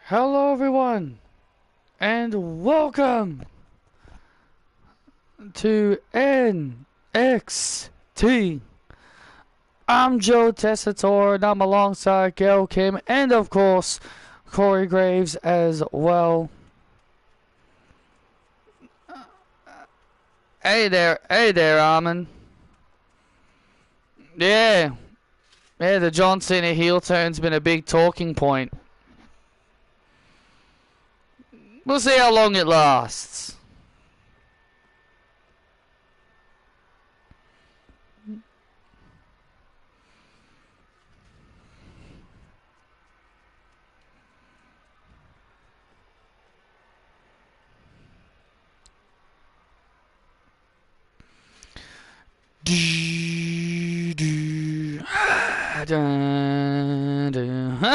Hello everyone, and welcome to NXT. I'm Joe Tessitore, and I'm alongside Gail Kim, and of course, Corey Graves as well. Hey there, Armin. Yeah, the John Cena heel turn's been a big talking point. We'll see how long it lasts.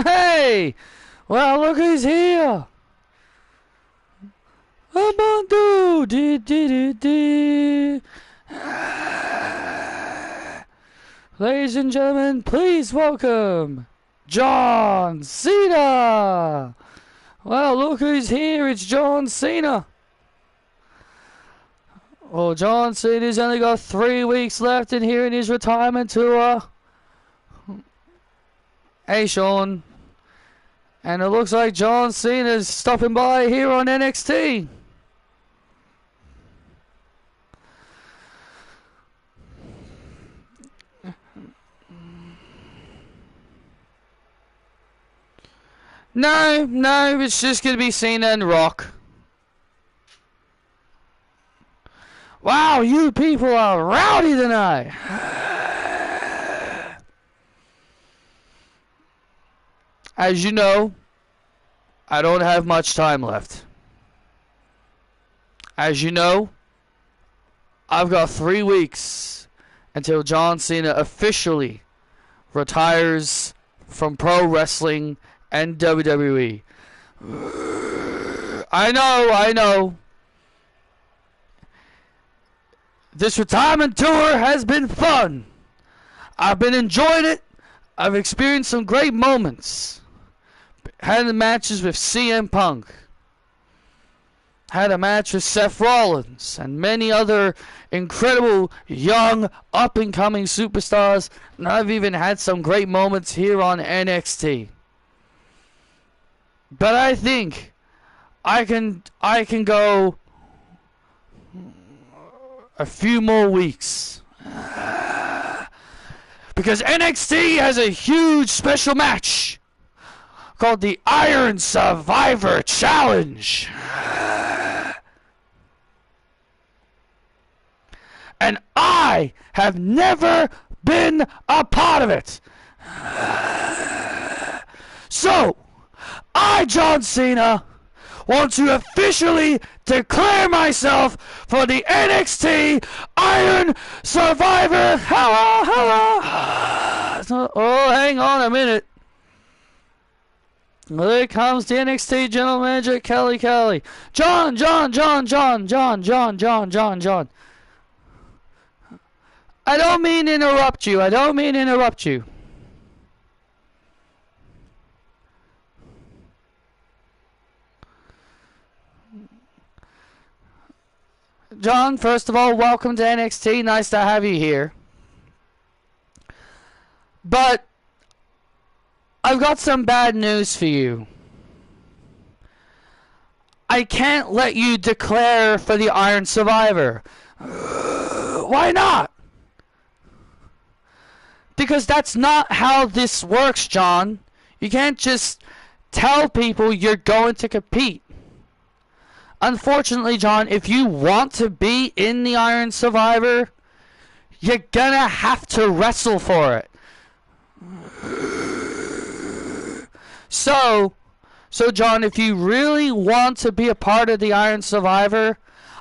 Hey! Well, look who's here! Amandu! Ladies and gentlemen, please welcome John Cena! Well, look who's here, it's John Cena! Well, John Cena's only got 3 weeks left in here in his retirement tour. Hey, Sean. And it looks like John Cena's stopping by here on NXT. No, it's just going to be Cena and Rock. Wow, you people are rowdy tonight. As you know, I don't have much time left. As you know, I've got 3 weeks until John Cena officially retires from pro wrestling and WWE. I know. This retirement tour has been fun. I've been enjoying it. I've experienced some great moments. Had matches with CM Punk. Had a match with Seth Rollins and many other incredible young up-and-coming superstars. And I've even had some great moments here on NXT. But I think I can go a few more weeks. Because NXT has a huge special match called the Iron Survivor Challenge. And I have never been a part of it. So, I, John Cena, want to officially declare myself for the NXT Iron Survivor. Oh, hang on a minute. There comes the NXT General Manager, Kelly. John. I don't mean to interrupt you. John, first of all, welcome to NXT. Nice to have you here. But I've got some bad news for you. I can't let you declare for the Iron Survivor. Why not? Because that's not how this works, John. You can't just tell people you're going to compete. Unfortunately, John, if you want to be in the Iron Survivor, you're gonna have to wrestle for it. So John, if you really want to be a part of the Iron Survivor,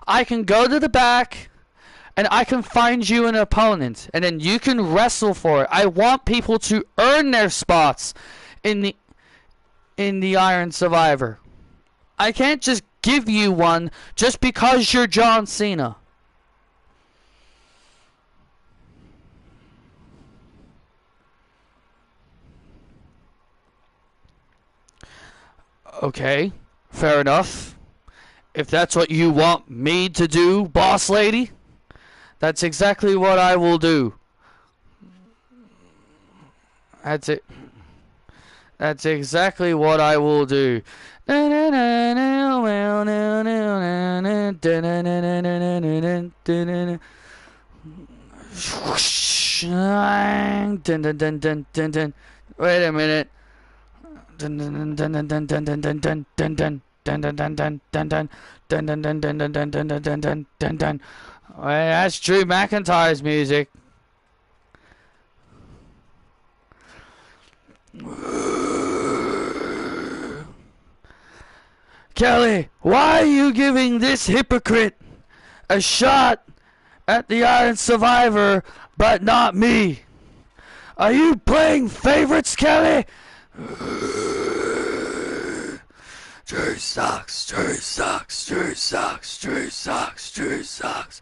I can go to the back and I can find you an opponent, and then you can wrestle for it. I want people to earn their spots in the Iron Survivor. I can't just give you one just because you're John Cena. Okay, fair enough. If that's what you want me to do, boss lady, that's exactly what I will do. That's it. That's exactly what I will do. Wait a minute. That's Drew McIntyre's music. Kelly, why are you giving this hypocrite a shot at the Iron Survivor, but not me? Are you playing favorites, Kelly? Drew sucks, Drew sucks, Drew sucks, Drew sucks, Drew sucks.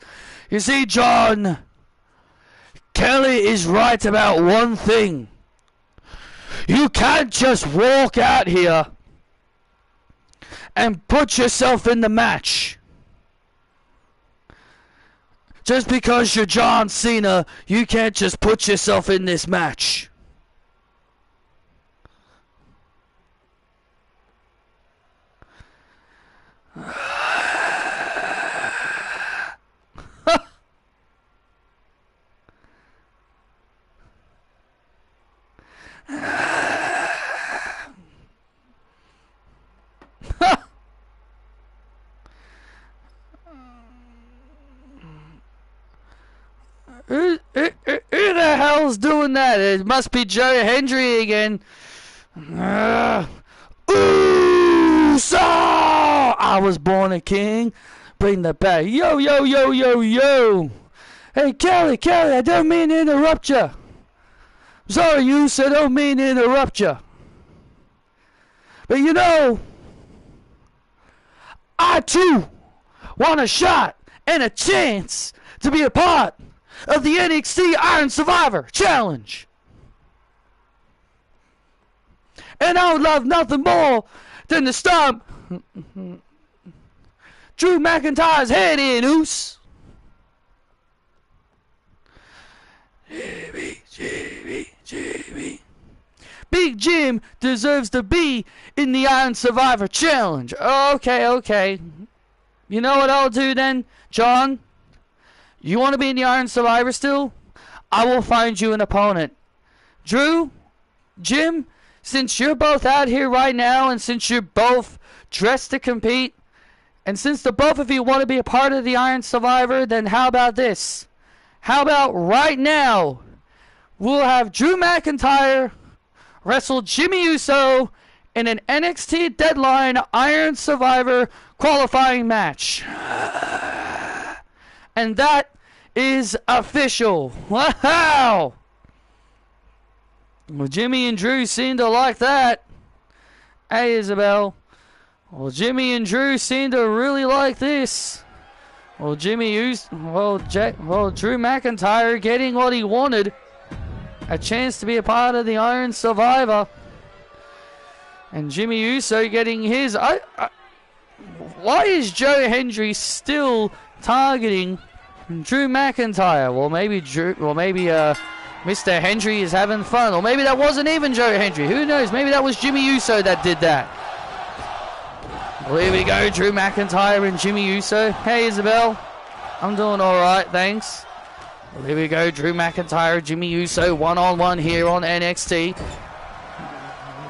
You see, John, Kelly is right about one thing. You can't just walk out here and put yourself in the match. Just because you're John Cena, you can't just put yourself in this match. Who the hell's doing that? It must be Joe Hendry again. So I was born a king. Bring that back. Yo, yo, yo, yo, yo. Hey, Kelly, I don't mean to interrupt you. Sorry, you said I don't mean to interrupt you. But you know, I too want a shot and a chance to be a part of the NXT Iron Survivor Challenge. And I would love nothing more than to stomp Drew McIntyre's head in, oos. JB. Big Jim deserves to be in the Iron Survivor Challenge. Okay. You know what I'll do then, John? You want to be in the Iron Survivor still? I will find you an opponent. Drew, Jim, since you're both out here right now, and since you're both dressed to compete, and since the both of you want to be a part of the Iron Survivor, then how about this? How about right now, we'll have Drew McIntyre wrestle Jimmy Uso in an NXT Deadline Iron Survivor qualifying match. And that is official. Wow! Well, Jimmy and Drew seem to like that. Hey, Isabel. Well, Jimmy and Drew seem to really like this. Well, Drew McIntyre getting what he wanted. A chance to be a part of the Iron Survivor. And Jimmy Uso getting his... why is Joe Hendry still targeting Drew McIntyre? Well, maybe Mr. Hendry is having fun. Or maybe that wasn't even Joe Hendry. Who knows? Maybe that was Jimmy Uso that did that. Well, here we go. Drew McIntyre and Jimmy Uso. Hey, Isabel. I'm doing alright, thanks. Well, here we go. Drew McIntyre, Jimmy Uso, one-on-one here on NXT.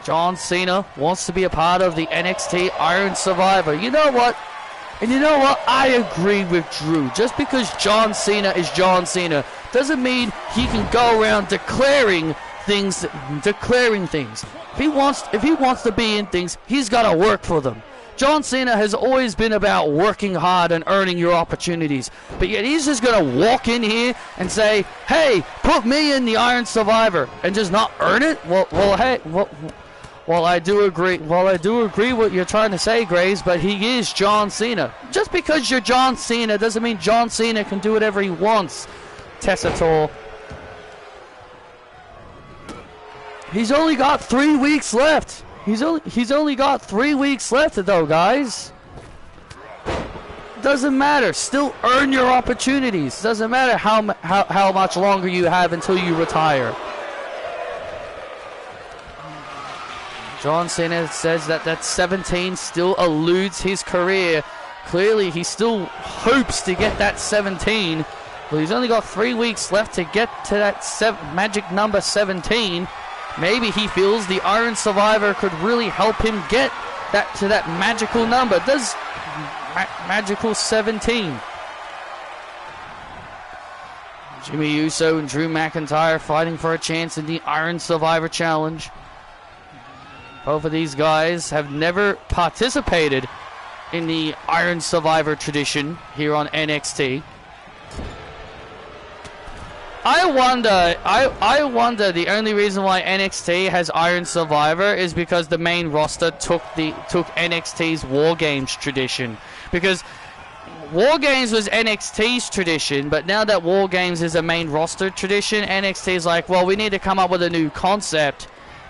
John Cena wants to be a part of the NXT Iron Survivor. You know what? And you know what? I agree with Drew. Just because John Cena is John Cena doesn't mean he can go around declaring things. If he wants to be in things, he's got to work for them. John Cena has always been about working hard and earning your opportunities. But yet he's just going to walk in here and say, hey, put me in the Iron Survivor, and just not earn it? Well, I do agree what you're trying to say, Graves, but he is John Cena. Just because you're John Cena doesn't mean John Cena can do whatever he wants, Tessator. He's only got 3 weeks left. He's only got 3 weeks left though, guys. Doesn't matter. Still earn your opportunities. Doesn't matter how much longer you have until you retire. John Cena says that 17 still eludes his career. Clearly, he still hopes to get that 17. But he's only got 3 weeks left to get to that magic number 17. Maybe he feels the Iron Survivor could really help him get to that magical number. Does magical 17. Jimmy Uso and Drew McIntyre fighting for a chance in the Iron Survivor Challenge. Both of these guys have never participated in the Iron Survivor tradition here on NXT. I wonder the only reason why NXT has Iron Survivor is because the main roster took NXT's War Games tradition. Because War Games was NXT's tradition, but now that War Games is a main roster tradition, NXT's like, well, we need to come up with a new concept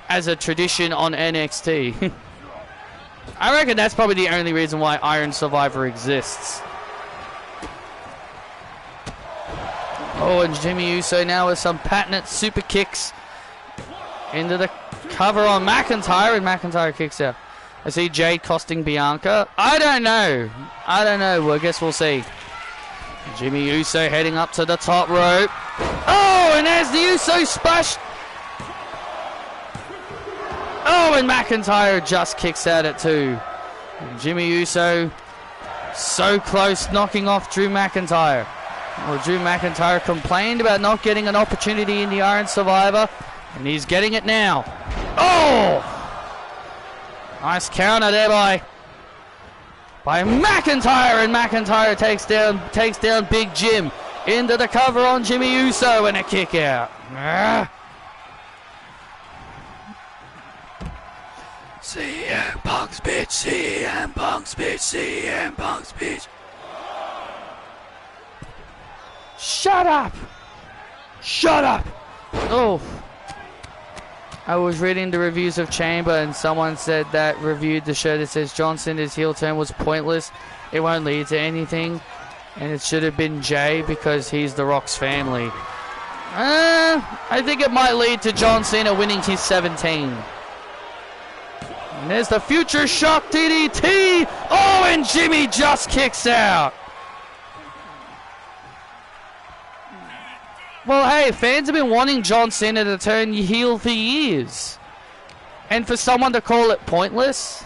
as a tradition on NXT. I reckon that's probably the only reason why Iron Survivor exists. Oh, and Jimmy Uso now with some patented super kicks into the cover on McIntyre, and McIntyre kicks out. I see Jade costing Bianca. I don't know. Well, I guess we'll see. Jimmy Uso heading up to the top rope. Oh, and there's the Uso splash. Oh, and McIntyre just kicks out at 2. And Jimmy Uso so close knocking off Drew McIntyre. Well, Drew McIntyre complained about not getting an opportunity in the Iron Survivor, and he's getting it now. Oh! Nice counter there by McIntyre, and McIntyre takes down Big Jim into the cover on Jimmy Uso and a kick out. CM Punk's bitch, CM Punk's bitch, CM Punk's bitch. Shut up! Shut up! Oh. I was reading the reviews of Chamber and someone said that reviewed the show that says John Cena's heel turn was pointless. It won't lead to anything. And it should have been Jay because he's The Rock's family. I think it might lead to John Cena winning his 17. And there's the Future Shock DDT! Oh, and Jimmy just kicks out! Well, hey, fans have been wanting John Cena to turn heel for years. And for someone to call it pointless?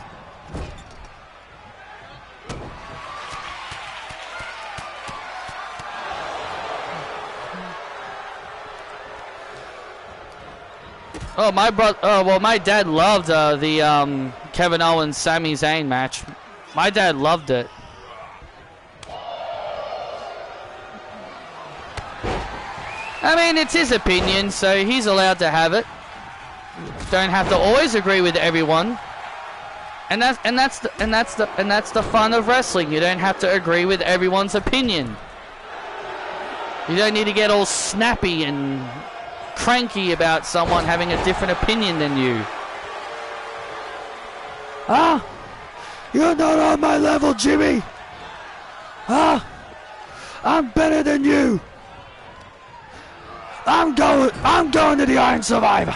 Oh, my dad loved the Kevin Owens Sami Zayn match. My dad loved it. I mean, it's his opinion, so he's allowed to have it. Don't have to always agree with everyone, and that's the fun of wrestling. You don't have to agree with everyone's opinion. You don't need to get all snappy and cranky about someone having a different opinion than you. Ah, you're not on my level, Jimmy. Ah, I'm better than you. I'm going to the Iron Survivor.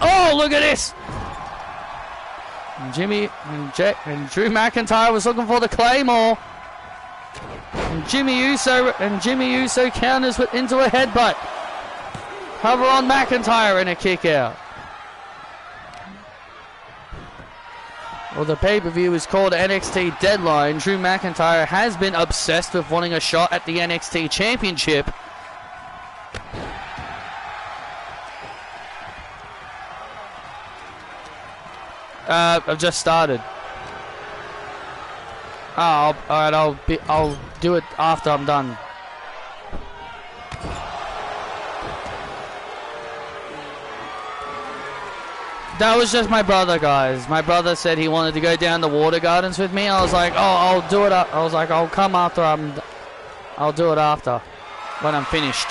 Oh, look at this. And Jimmy and Drew McIntyre was looking for the Claymore. And Jimmy Uso counters into a headbutt. Cover on McIntyre and a kick out. Well, the pay-per-view is called NXT Deadline. Drew McIntyre has been obsessed with wanting a shot at the NXT Championship. I've just started. Oh, alright, I'll do it after I'm done. That was just my brother, guys. My brother said he wanted to go down the water gardens with me. I was like, oh, I'll do it. I was like, I'll come after I'll do it after when I'm finished.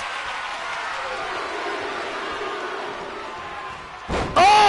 Oh!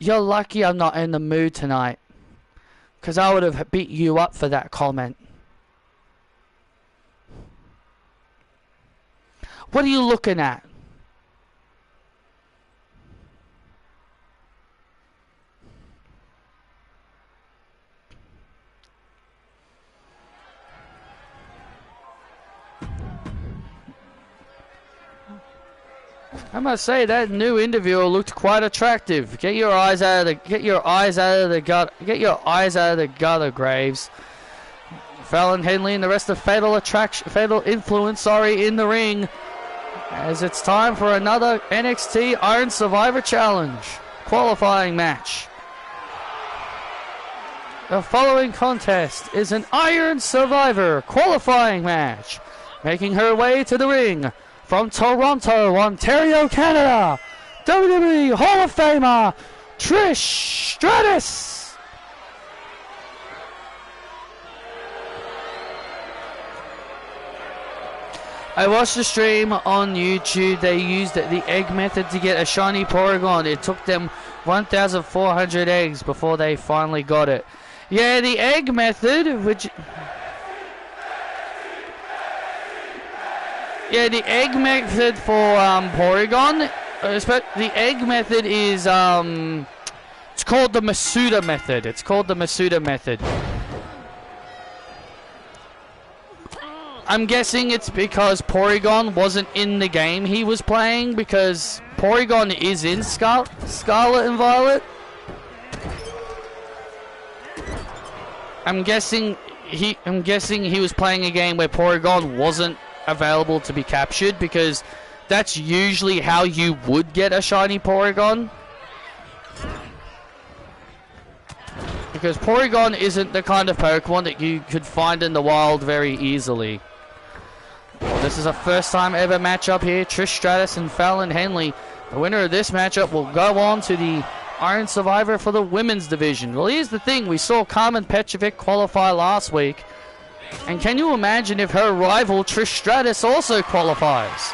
You're lucky I'm not in the mood tonight. Because I would have beat you up for that comment. What are you looking at? I must say that new interviewer looked quite attractive. Get your eyes out of the gutter, Graves. Fallon Henley and the rest of Fatal Influence, in the ring. As it's time for another NXT Iron Survivor Challenge qualifying match. The following contest is an Iron Survivor qualifying match. Making her way to the ring from Toronto, Ontario, Canada, WWE Hall of Famer Trish Stratus. I watched the stream on YouTube. They used the egg method to get a shiny Porygon. It took them 1,400 eggs before they finally got it. Yeah, the egg method, which... Yeah, the egg method for Porygon, the egg method is, it's called the Masuda method. It's called the Masuda method. I'm guessing it's because Porygon wasn't in the game he was playing, because Porygon is in Scarlet and Violet. I'm guessing he was playing a game where Porygon wasn't available to be captured, because that's usually how you would get a shiny Porygon. Because Porygon isn't the kind of Pokemon that you could find in the wild very easily. Well, this is a first time ever matchup here. Trish Stratus and Fallon Henley. The winner of this matchup will go on to the Iron Survivor for the women's division. Well, here's the thing. We saw Carmen Petrovic qualify last week. And can you imagine if her rival Trish Stratus also qualifies?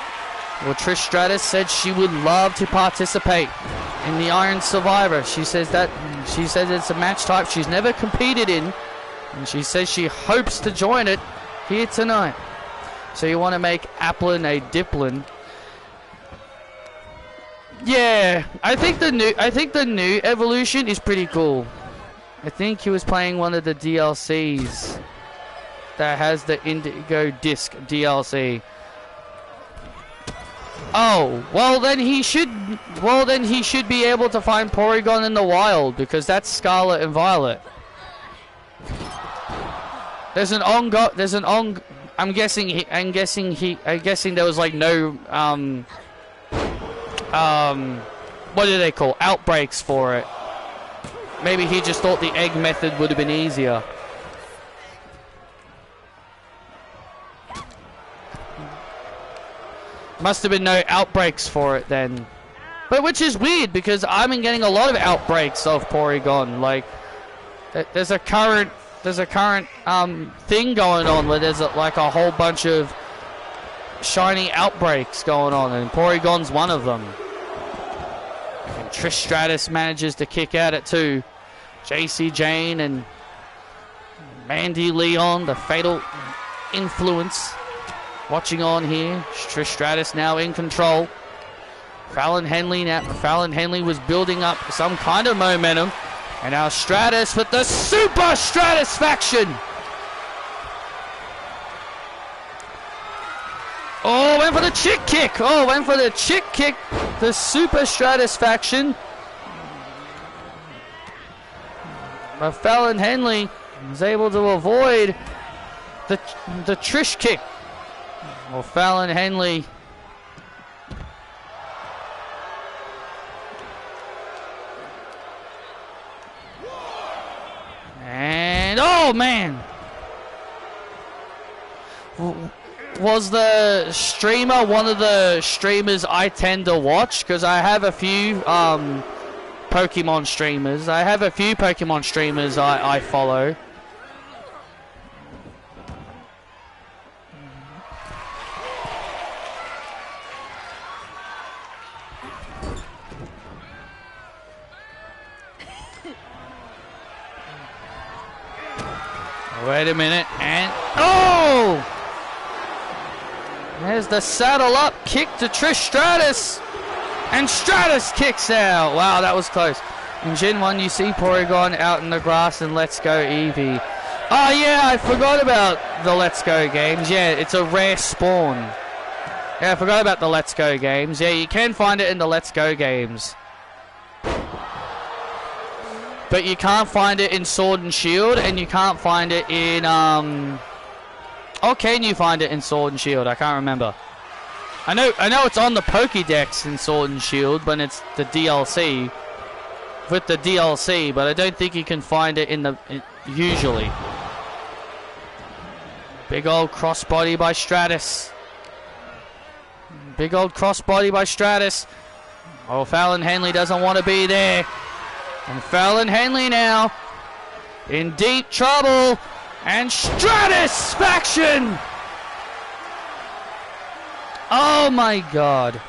Well, Trish Stratus said she would love to participate in the Iron Survivor. She says it's a match type she's never competed in, and she says she hopes to join it here tonight. So you want to make Applin a Diplin? Yeah, I think the new evolution is pretty cool. I think he was playing one of the DLCs that has the Indigo Disc DLC. Oh, well then he should be able to find Porygon in the wild, because that's Scarlet and Violet. I'm guessing there was like no what do they call outbreaks for it. Maybe he just thought the egg method would have been easier. Must have been no outbreaks for it then. But which is weird, because I've been getting a lot of outbreaks of Porygon. Like, there's a current thing going on where there's like a whole bunch of shiny outbreaks going on, and Porygon's one of them. And Trish Stratus manages to kick out at 2. JC Jane and Mandy Leon, the Fatal Influence, watching on here. Trish Stratus now in control. Fallon Henley was building up some kind of momentum. And now Stratus with the Super Stratisfaction. Oh, went for the chick kick. The Super Stratisfaction. But Fallon Henley was able to avoid the Trish kick. Well, Fallon Henley. And, oh man! Was the streamer one of the streamers I tend to watch? Because I have a few Pokemon streamers. I follow. Wait a minute, and oh! There's the saddle up kick to Trish Stratus, and Stratus kicks out. Wow, that was close. In Gen 1, you see Porygon out in the grass and Let's Go Eevee. Oh yeah, I forgot about the Let's Go games. Yeah, it's a rare spawn. Yeah, I forgot about the Let's Go games. Yeah, you can find it in the Let's Go games. But you can't find it in Sword and Shield, and you can't find it in, or can you find it in Sword and Shield? I can't remember. I know it's on the Pokédex in Sword and Shield, but it's the DLC. With the DLC, but I don't think you can find it usually. Big old crossbody by Stratus. Big old crossbody by Stratus. Oh, Fallon Henley doesn't want to be there. And Fallon Henley now in deep trouble. And Stratus faction! Oh my god.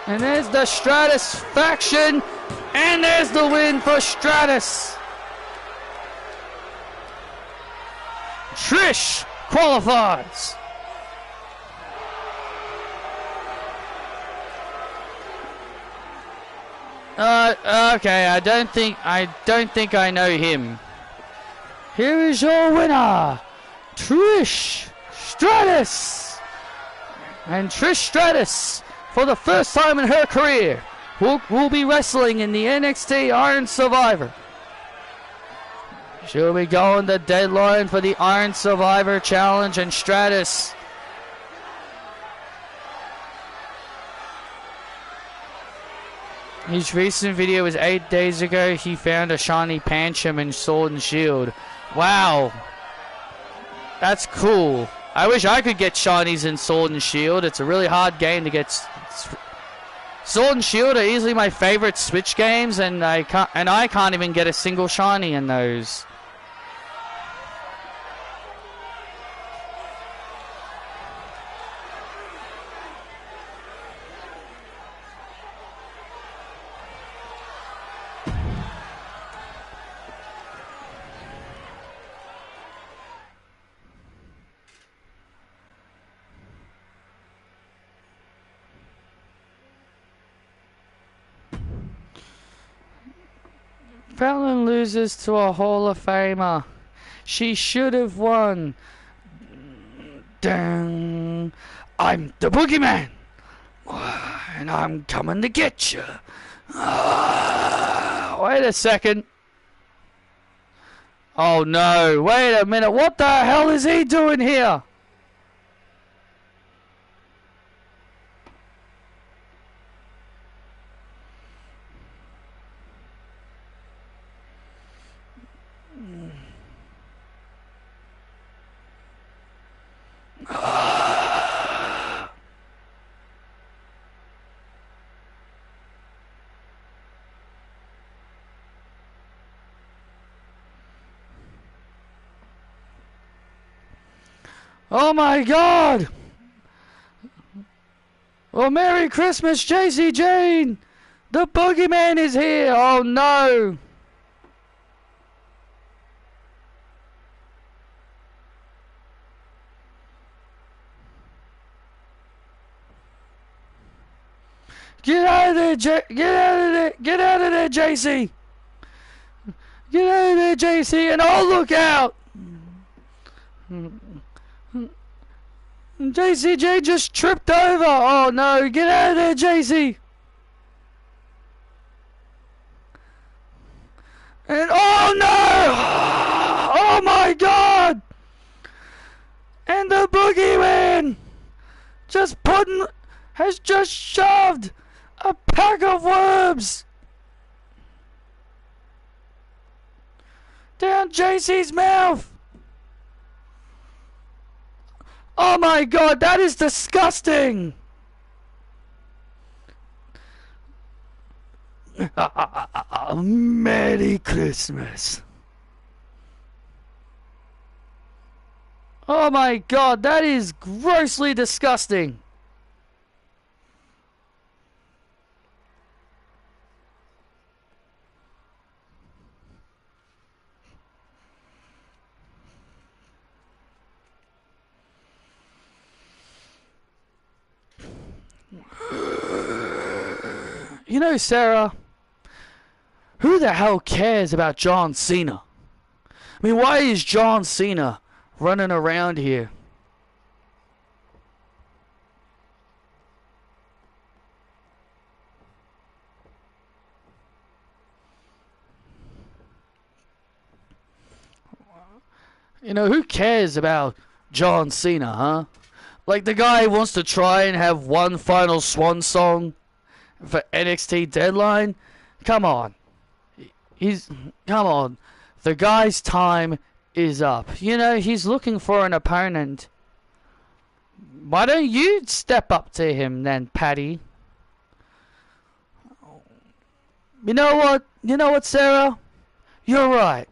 And there's the Stratus faction, and there's the win for Stratus. Trish qualifies. Okay, I don't think I know him. Here is your winner, Trish Stratus. And Trish Stratus, for the first time in her career, will be wrestling in the NXT Iron Survivor. She'll be going the deadline for the Iron Survivor Challenge, and Stratus his recent video was 8 days ago. He found a shiny Pancham in Sword and Shield. Wow, that's cool. I wish I could get shinies in Sword and Shield. It's a really hard game to get. Sword and Shield are easily my favorite Switch games, and I can't even get a single shiny in those. Fallon loses to a Hall of Famer. She should have won. Dang. I'm the Boogeyman. And I'm coming to get you. Wait a second. Oh no, wait a minute. What the hell is he doing here? Oh my god! Well, Merry Christmas, JC Jane! The Boogeyman is here! Oh no! Get out of there, get out of there! Get out of there, JC! Get out of there, JC, and oh, look out! JCJ just tripped over. Oh no, get out of there, JC. And oh no! Oh my god! And the Boogeyman has just shoved a pack of worms down JC's mouth. Oh my god, that is disgusting! Merry Christmas. Oh my god, that is grossly disgusting. You know, Sarah, who the hell cares about John Cena? I mean, why is John Cena running around here? You know, who cares about John Cena, huh? Like, the guy wants to try and have one final swan song for NXT Deadline? Come on. Come on. The guy's time is up. You know, he's looking for an opponent. Why don't you step up to him then, Patty? You know what? You know what, Sarah? You're right.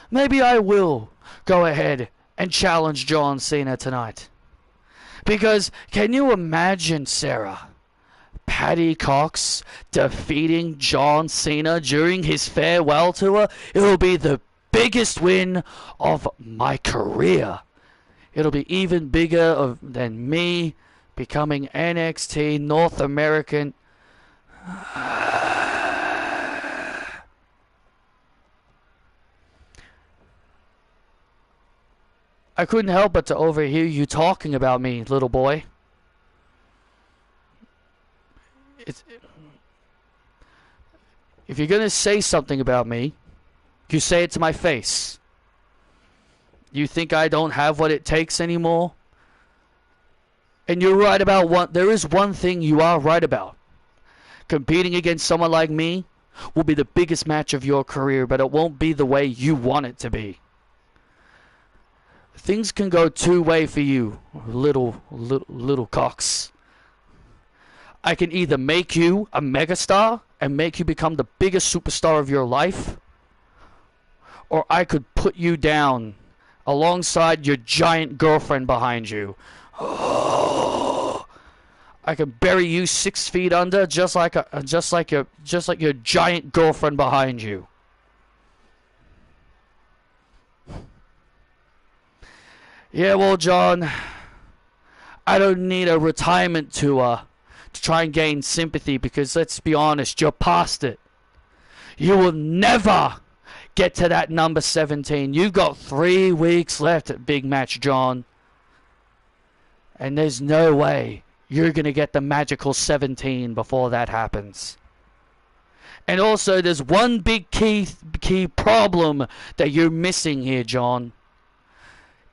Maybe I will go ahead and challenge John Cena tonight. Because, can you imagine, Sarah, Patty Cox defeating John Cena during his farewell tour? It will be the biggest win of my career. It'll be even bigger than me becoming NXT North American. I couldn't help but to overhear you talking about me, little boy. If you're going to say something about me, you say it to my face. You think I don't have what it takes anymore? And you're right about one. There is one thing you are right about. Competing against someone like me will be the biggest match of your career, but it won't be the way you want it to be. Things can go two-way for you, little Cox. I can either make you a megastar and make you become the biggest superstar of your life, or I could put you down alongside your giant girlfriend behind you. Oh, I could bury you 6 feet under, just like your giant girlfriend behind you. Yeah, well, John, I don't need a retirement tour to try and gain sympathy, because let's be honest, you're past it. You will never get to that number 17. You've got 3 weeks left at Big Match, John. And there's no way you're going to get the magical 17 before that happens. And also, there's one big key problem that you're missing here, John.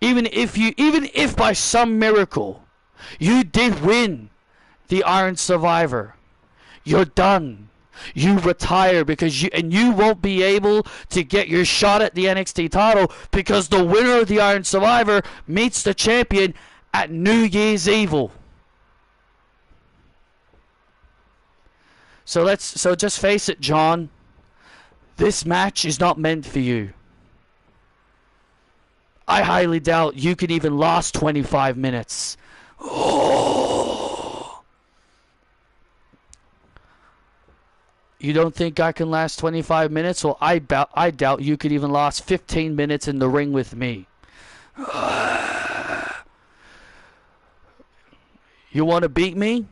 Even if by some miracle you did win the Iron Survivor, you're done. You retire because you won't be able to get your shot at the NXT title, because the winner of the Iron Survivor meets the champion at New Year's Eve. So just face it, John. This match is not meant for you. I highly doubt you could even last 25 minutes. Oh. You don't think I can last 25 minutes? Well, I doubt you could even last 15 minutes in the ring with me. You want to beat me?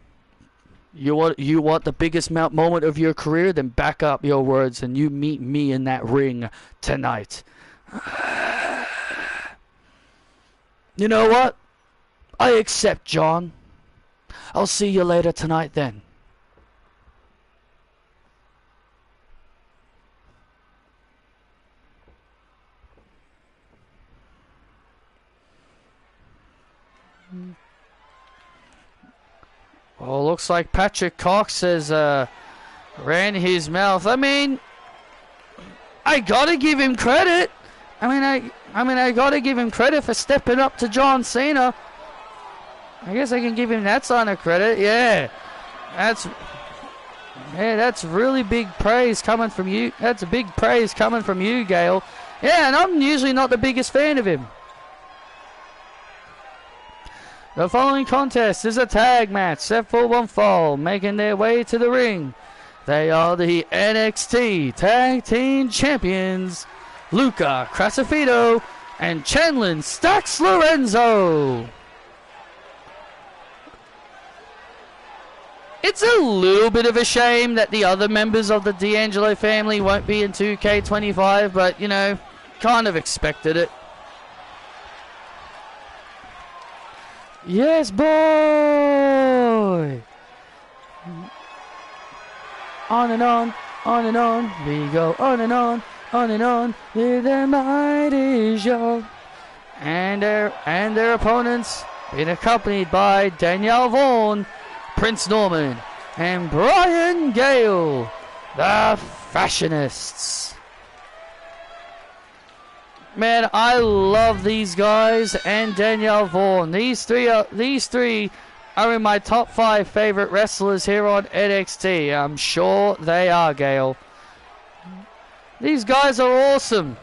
You want the biggest moment of your career? Then back up your words and you meet me in that ring tonight. You know what? I accept, John. I'll see you later tonight then. Well, looks like Patrick Cox has ran his mouth. I mean, I gotta give him credit. I gotta give him credit for stepping up to John Cena. I guess I can give him that sign of credit. Yeah, that's really big praise coming from you. That's a big praise coming from you, Gail. Yeah, and I'm usually not the biggest fan of him. The following contest is a tag match set for one fall. Making their way to the ring, they are the NXT Tag Team Champions, Luca Crasafito and Chandlin Stax Lorenzo. It's a little bit of a shame that the other members of the D'Angelo family won't be in 2K25, but, you know, kind of expected it. Yes, boy! On and on we go, on and on with the mighty show. And their opponents being accompanied by Danielle Vaughn, Prince Norman, and Brian Gale, the Fashionists. Man, I love these guys and Danielle Vaughn. These three are in my top 5 favorite wrestlers here on NXT. I'm sure they are, Gale. These guys are awesome.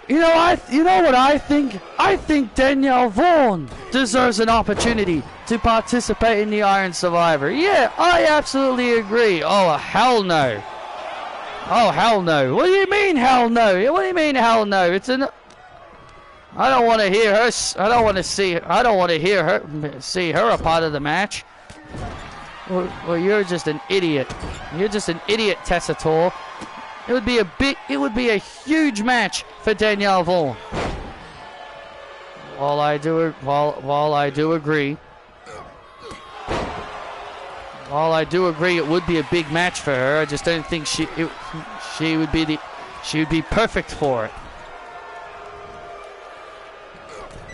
You know what I think? I think Danielle Vaughn deserves an opportunity to participate in the Iron Survivor. Yeah, I absolutely agree. Oh, hell no. Oh, hell no. What do you mean, hell no? What do you mean, hell no? It's an... I don't want to hear her... I don't want to see her a part of the match. Well, you're just an idiot. You're just an idiot, Tessitore. It would be a huge match for Danielle Vaughn. While I do agree, it would be a big match for her. I just don't think she would be perfect for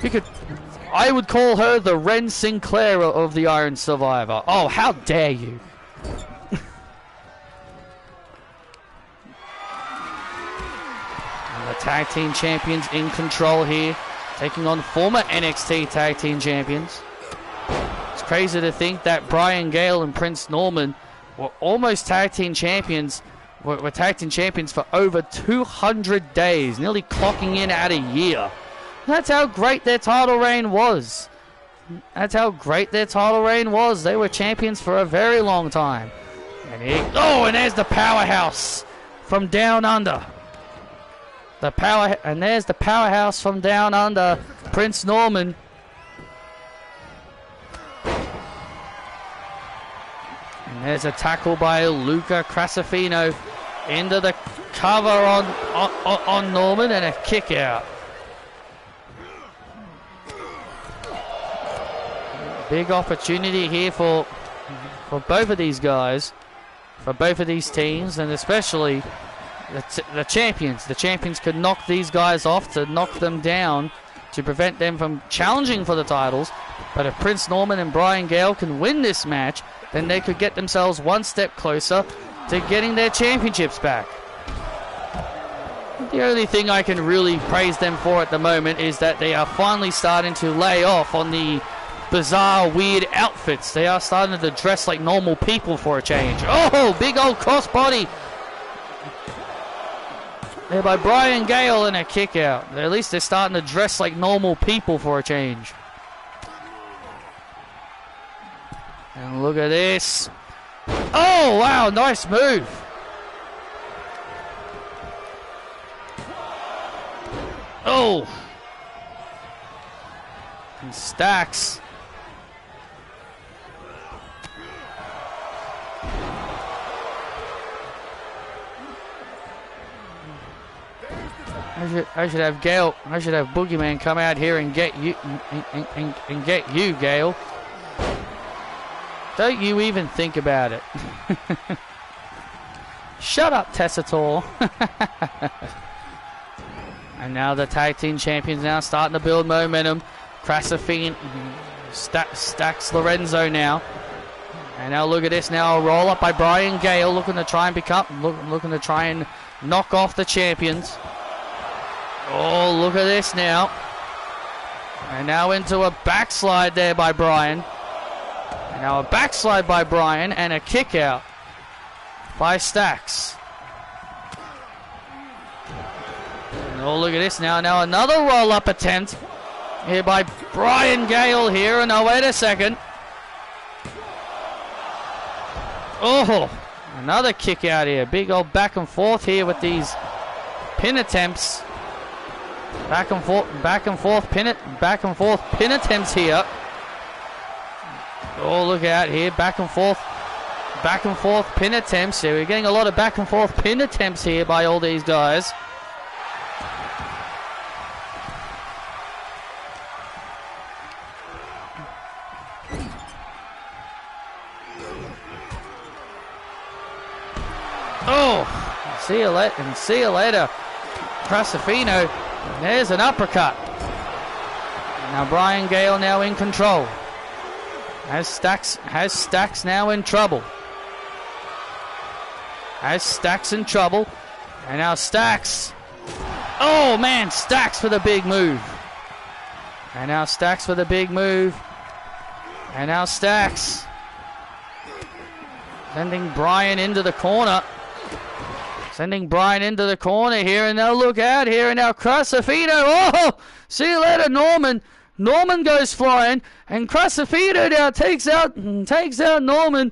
it. I would call her the Ren Sinclair of the Iron Survivor. Oh, how dare you! The Tag Team Champions in control here, taking on former NXT Tag Team Champions. It's crazy to think that Brian Gale and Prince Norman were almost Tag Team Champions, were Tag Team Champions for over 200 days, nearly clocking in at a year. That's how great their title reign was. They were champions for a very long time. And there's the powerhouse from down under. There's the powerhouse from down under, Prince Norman. And there's a tackle by Luca Crasafino into the cover on Norman, and a kick out. Big opportunity here for both of these guys, for both of these teams, and especially the champions. The champions could knock these guys off, to knock them down, to prevent them from challenging for the titles. But if Prince Norman and Brian Gale can win this match, then they could get themselves one step closer to getting their championships back. The only thing I can really praise them for at the moment is that they are finally starting to lay off on the bizarre, weird outfits. They are starting to dress like normal people for a change. Oh, big old crossbody there by Brian Gale, and a kick out. At least they're starting to dress like normal people for a change. And look at this. Oh, wow, nice move. Oh. And Stax. I should have Gale. I should have Boogeyman come out here and get you, and get you, Gale. Don't you even think about it. Shut up, Tessitore. And now the Tag Team Champions now starting to build momentum. Crasafine, Stax Lorenzo now. And now look at this now, a roll up by Brian Gale, looking to try and knock off the champions. Oh, look at this now. And now into a backslide there by Brian. And now a backslide by Brian and a kick out by Stax. And Oh, look at this now. Now another roll-up attempt here by Brian Gale here. And now wait a second. Oh, another kick out here. Big old back and forth here with these pin attempts. Back and forth pin attempts here. Oh, look out here. Back and forth pin attempts here. We're getting a lot of back and forth pin attempts here by all these guys. Oh, see you later, Crasafino. There's an uppercut. Now Brian Gale now in control. Has Stacks now in trouble. Has Stacks in trouble. And now Stacks. Oh man, Stacks for the big move. And now Stacks for the big move. And now Stacks. Sending Brian into the corner. Sending Brian into the corner here, and now look out here, and now Crasafino. Oh, see you later, Norman. Norman goes flying, and Crasafino now takes out Norman.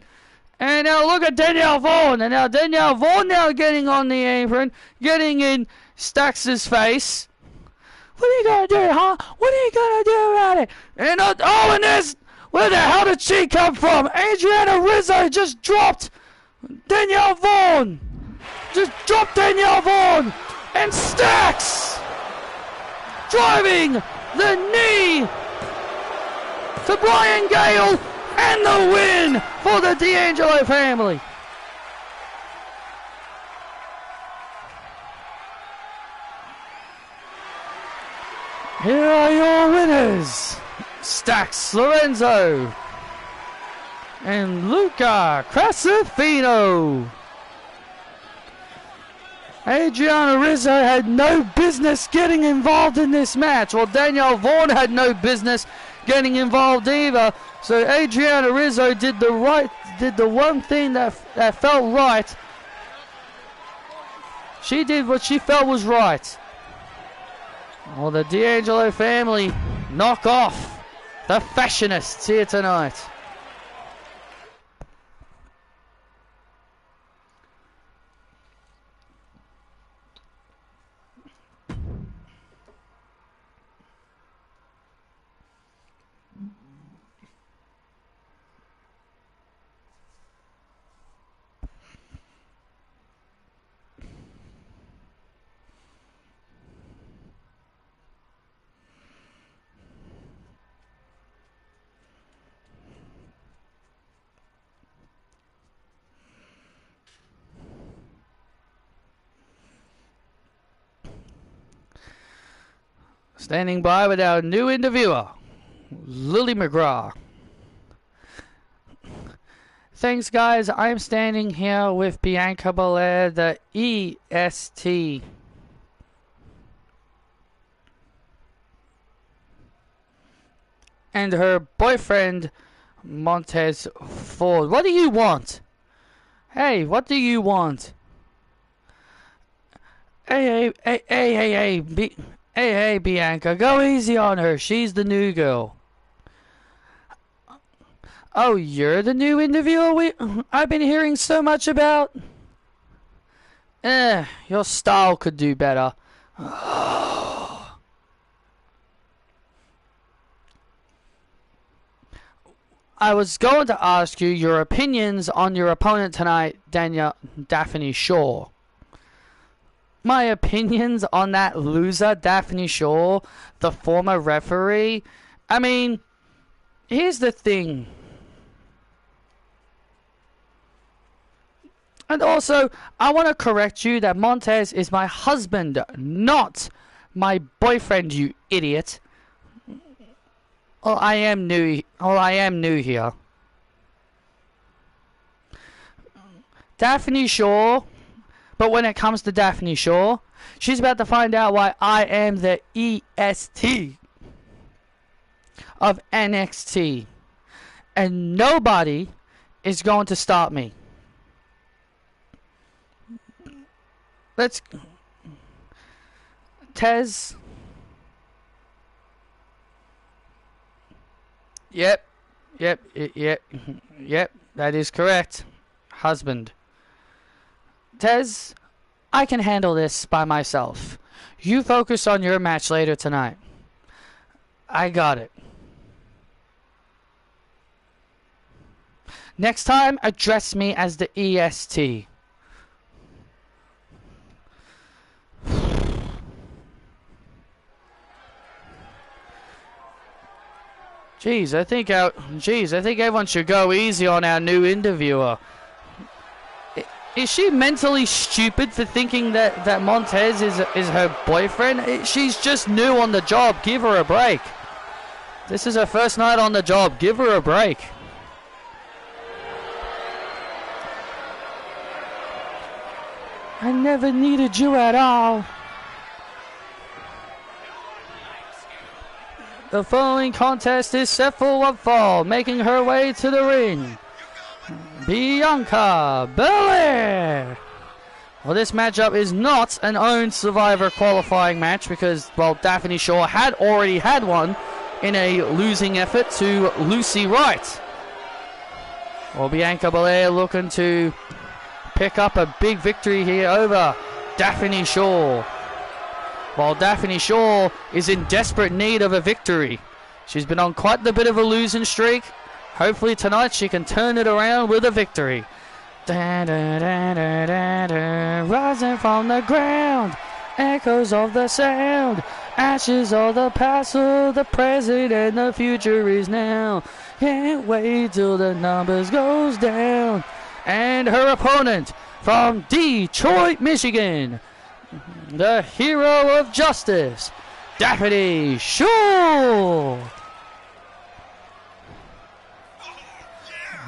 And now look at Danielle Vaughan, and now Danielle Vaughan now getting on the apron, getting in Stacks' face. What are you gonna do, huh? What are you gonna do about it? And and there's, where the hell did she come from? Adriana Rizzo just dropped Danielle Vaughan. Just dropped Danielle Vaughan, and Stacks driving the knee to Brian Gale, and the win for the D'Angelo family. Here are your winners, Stacks Lorenzo and Luca Crasafino. Adriana Rizzo had no business getting involved in this match. Well, Danielle Vaughan had no business getting involved either. So Adriana Rizzo did the one thing that felt right. She did what she felt was right. Well, the D'Angelo family knock off the fashionists here tonight. Standing by with our new interviewer, Lily McGraw. Thanks, guys. I'm standing here with Bianca Belair, the EST. And her boyfriend, Montez Ford. What do you want? Hey, what do you want? Hey, Bianca, go easy on her. She's the new girl. Oh, you're the new interviewer I've been hearing so much about? Your style could do better. I was going to ask you your opinions on your opponent tonight, Daphne Shaw. My opinions on that loser, Daphne Shaw, the former referee. I mean, here's the thing. And also, I want to correct you that Montez is my husband, not my boyfriend, you idiot. Oh, I am new here. Daphne Shaw. But when it comes to Daphne Shaw, she's about to find out why I am the EST of NXT. And nobody is going to stop me. Tez. Yep. That is correct. Husband. Tez, I can handle this by myself. You focus on your match later tonight. I got it. Next time, address me as the EST. Jeez, I think everyone should go easy on our new interviewer. Is she mentally stupid for thinking that Montez is her boyfriend? She's just new on the job. Give her a break. This is her first night on the job. Give her a break. I never needed you at all. The following contest is set for one fall, making her way to the ring. Bianca Belair. Well, this matchup is not an own Survivor qualifying match because, well, Daphne Shaw had already had one in a losing effort to Lucy Wright. Well, Bianca Belair looking to pick up a big victory here over Daphne Shaw. While Daphne Shaw is in desperate need of a victory. She's been on quite a bit of a losing streak. Hopefully tonight she can turn it around with a victory. Da, da, da, da, da, da. Rising from the ground, echoes of the sound, ashes of the past, of the present, and the future is now. Can't wait till the numbers goes down. And her opponent from Detroit, Michigan, the hero of justice, Daphne Shaw.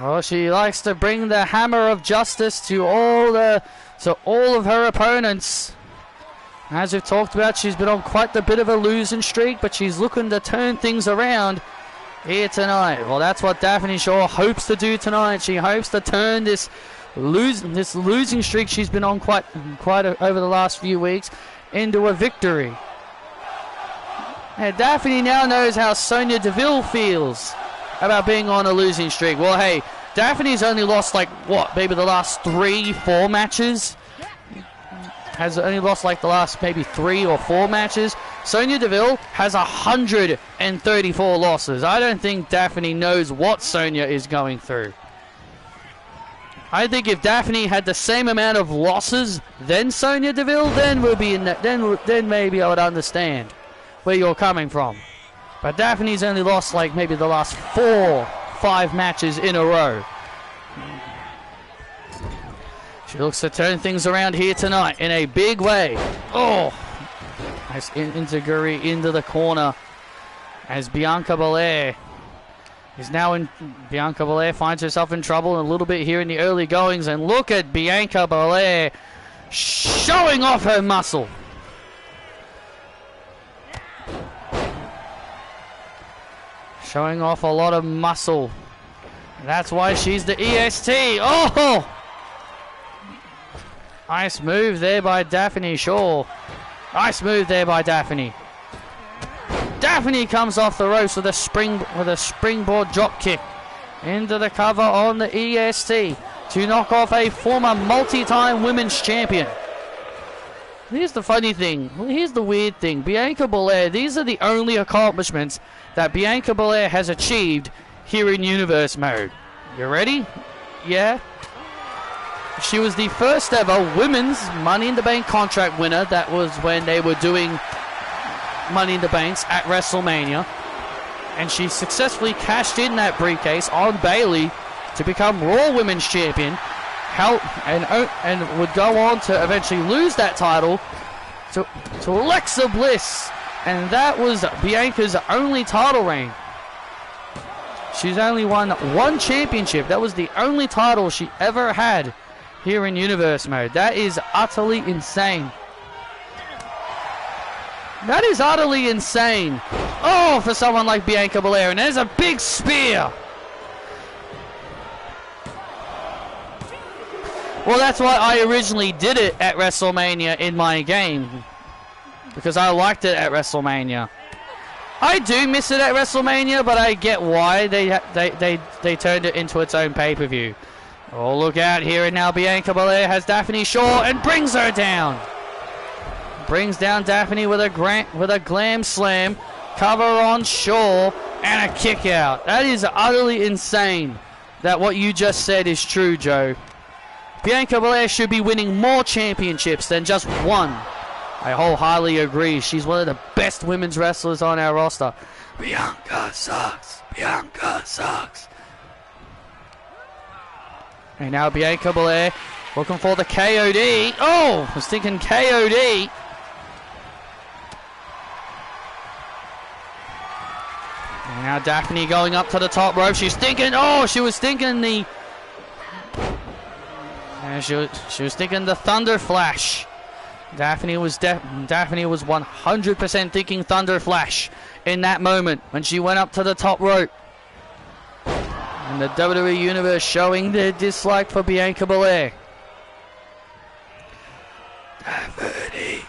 Oh, she likes to bring the hammer of justice to all of her opponents. As we've talked about, she's been on quite a bit of a losing streak, but she's looking to turn things around here tonight. Well, that's what Daphne Shaw hopes to do tonight. She hopes to turn this losing streak she's been on quite over the last few weeks into a victory. And Daphne now knows how Sonya Deville feels about being on a losing streak. Well, hey, Daphne's only lost like what, maybe the last 3-4 matches. Has only lost like the last maybe 3 or 4 matches. Sonya Deville has 134 losses. I don't think Daphne knows what Sonya is going through. I think if Daphne had the same amount of losses than Sonya Deville, then we'll be in that. Then maybe I would understand where you're coming from. But Daphne's only lost like maybe the last 4-5 matches in a row. She looks to turn things around here tonight in a big way. Oh, nice Inzaguri into the corner as Bianca Belair is now in. Bianca Belair finds herself in trouble a little bit here in the early goings, and look at Bianca Belair showing off her muscle. Showing off a lot of muscle. That's why she's the EST. Oh! Nice move there by Daphne Shaw. Nice move there by Daphne. Daphne comes off the ropes with a springboard drop kick into the cover on the EST to knock off a former multi-time women's champion. Here's the funny thing. Here's the weird thing. Bianca Belair, these are the only accomplishments that Bianca Belair has achieved here in Universe Mode. You ready? Yeah. She was the first ever women's Money in the Bank contract winner. That was when they were doing Money in the Banks at WrestleMania. And she successfully cashed in that briefcase on Bayley to become Raw Women's Champion. And would go on to eventually lose that title to Alexa Bliss. And that was Bianca's only title reign. She's only won 1 championship. That was the only title she ever had here in Universe Mode. That is utterly insane. That is utterly insane. Oh, for someone like Bianca Belair. And there's a big spear. Well, that's why I originally did it at WrestleMania in my game. because I liked it at WrestleMania. I do miss it at WrestleMania, but I get why they turned it into its own pay-per-view. Oh, look out here, and now Bianca Belair has Daphne Shaw and brings her down. Brings down Daphne with a glam slam, cover on Shaw, and a kick out. That is utterly insane that what you just said is true, Joe. Bianca Belair should be winning more championships than just one. I wholeheartedly agree. She's one of the best women's wrestlers on our roster. Bianca sucks. Bianca sucks. And now Bianca Belair looking for the KOD. Oh, I was thinking KOD. And now Daphne going up to the top rope. She's thinking, oh, she was thinking the... she was thinking the Thunder Flash. Daphne was 100% thinking Thunder Flash in that moment when she went up to the top rope. And the WWE Universe showing their dislike for Bianca Belair. Daphne.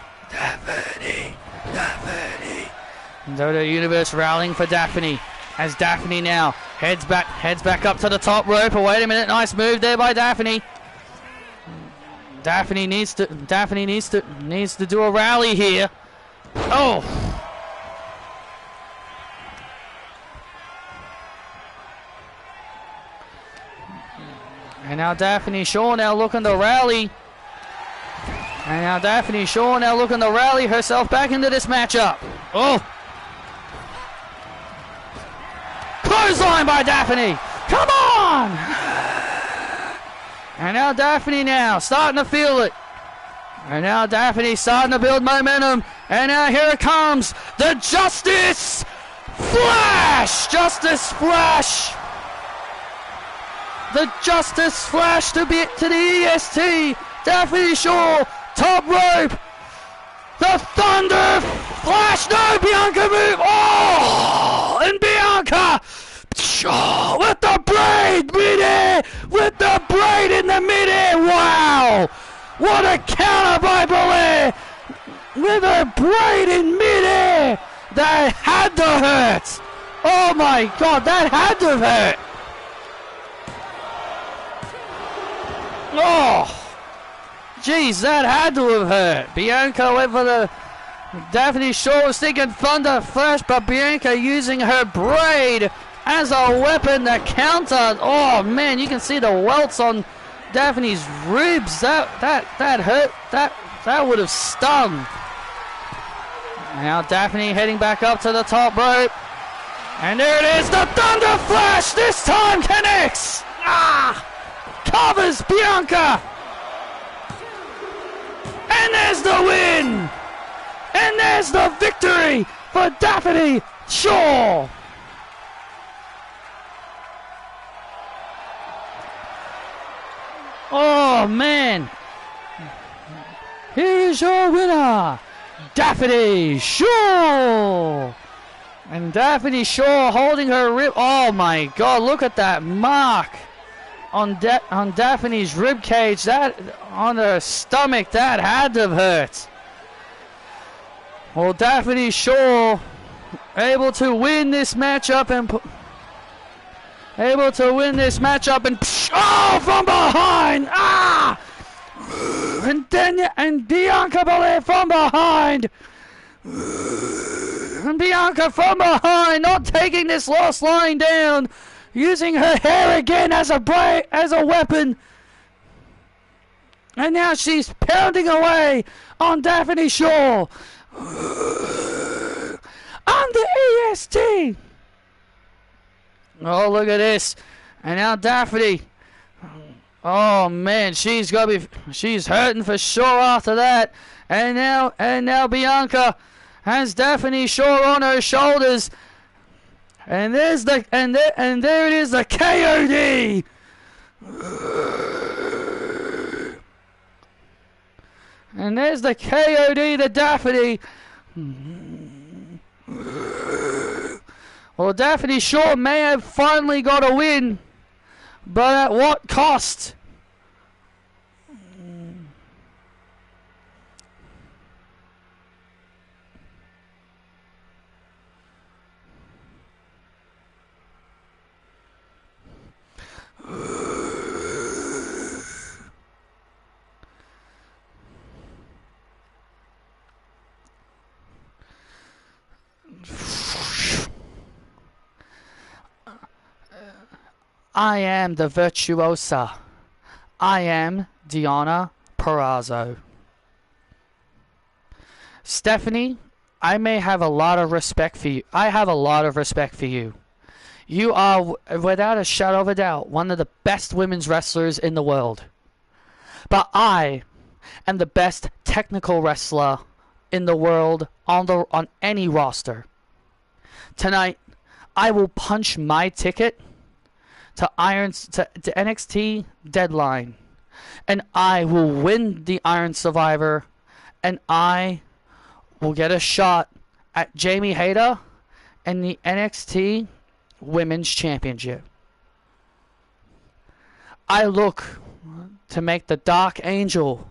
WWE Universe rallying for Daphne. As Daphne now heads back up to the top rope. Oh, wait a minute, nice move there by Daphne. Daphne needs to do a rally here. Oh. And now Daphne Shaw now looking to rally. And now Daphne Shaw now looking to rally herself back into this matchup. Oh. Clothesline by Daphne. Come on. And now Daphne now starting to feel it. And now Daphne starting to build momentum. And now here it comes. The Justice Flash. Justice Flash. The Justice Flash to the EST. Daphne Shaw. Top rope. The Thunder Flash. No, Bianca move. Oh. And Bianca. Oh, with the braid midair, with the braid in the midair. Wow, what a counter by Belair with a braid in midair. That had to hurt. Oh my God, that had to hurt. Oh, jeez, that had to have hurt. Bianca went for the... Daphne Shaw was thinking Thunder Flash, but Bianca using her braid as a weapon to counter. Oh man, you can see the welts on Daphne's ribs. That hurt. That would have stung. Now Daphne heading back up to the top rope. And there it is, the Thunder Flash. This time connects. Covers Bianca. And there's the win. And there's the victory for Daphne Shaw. Oh man, here is your winner, Daphne Shaw. And Daphne Shaw holding her rib. Oh my God, look at that mark on Daphne's rib cage. That on her stomach, that had to have hurt. Well, Daphne Shaw able to win this matchup and oh, from behind! And Bianca Belair from behind! And Bianca from behind, not taking this loss lying down, using her hair again as a weapon. And now she's pounding away on Daphne Shaw. On the EST! Oh, look at this. And now Daphne. Oh man, she's hurting for sure after that. And now Bianca has Daphne Shaw on her shoulders. And there it is, the KOD. And there's the KOD to Daphne. Well, Daphne Shaw may have finally got a win, but at what cost? I am the Virtuosa. I am Deonna Purrazzo. Stephanie, I may have a lot of respect for you. I have a lot of respect for you. You are, without a shadow of a doubt, one of the best women's wrestlers in the world. But I am the best technical wrestler in the world on any roster. Tonight, I will punch my ticket to NXT Deadline, and I will win the Iron Survivor, and I will get a shot at Jamie Hayter and the NXT Women's Championship. I look to make the Dark Angel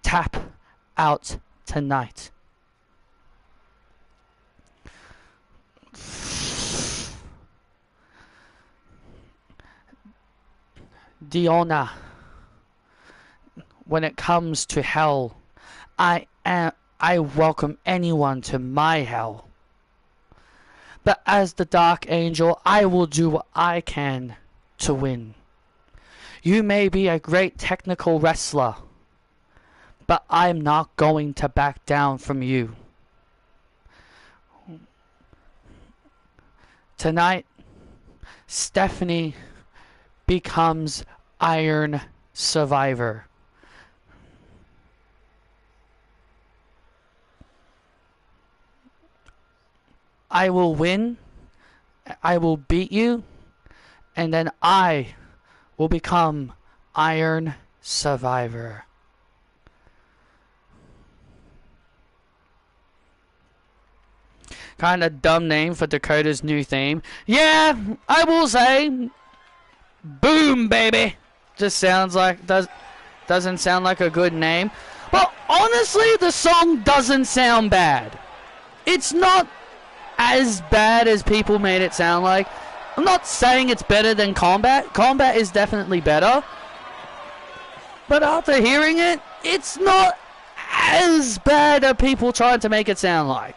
tap out tonight. Deonna, when it comes to hell, I welcome anyone to my hell. But as the Dark Angel, I will do what I can to win. You may be a great technical wrestler, but I'm not going to back down from you. Tonight, Stephanie becomes Iron Survivor. I will win, I will beat you, and then I will become Iron Survivor. Kind of dumb name for Dakota's new theme. Yeah, I will say, boom, baby. Just doesn't sound like a good name. But honestly, the song doesn't sound bad. It's not as bad as people made it sound like. I'm not saying it's better than Combat. Combat is definitely better. But after hearing it, it's not as bad as people tried to make it sound like.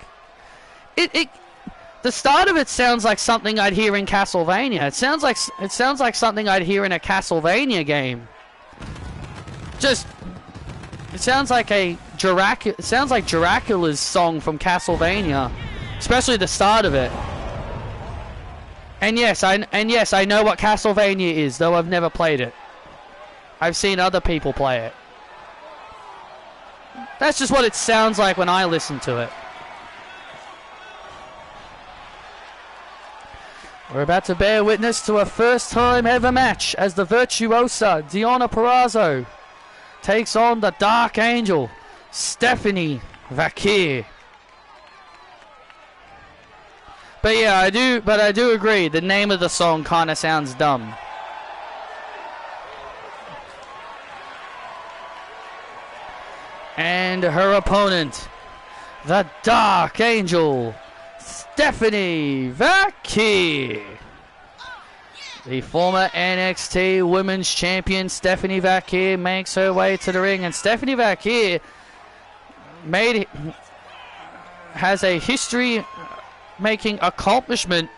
The start of it sounds like something I'd hear in Castlevania. It sounds like something I'd hear in a Castlevania game. It sounds like Dracula's song from Castlevania, especially the start of it. And yes, I know what Castlevania is, though I've never played it. I've seen other people play it. That's just what it sounds like when I listen to it. We're about to bear witness to a first time ever match as the Virtuosa Deonna Purrazzo takes on the Dark Angel Stephanie Vakir. But yeah, I do agree, the name of the song kind of sounds dumb. And her opponent, the Dark Angel Stephanie Vakir. The former NXT Women's Champion Stephanie Vakir makes her way to the ring, and Stephanie Vakir has a history-making accomplishment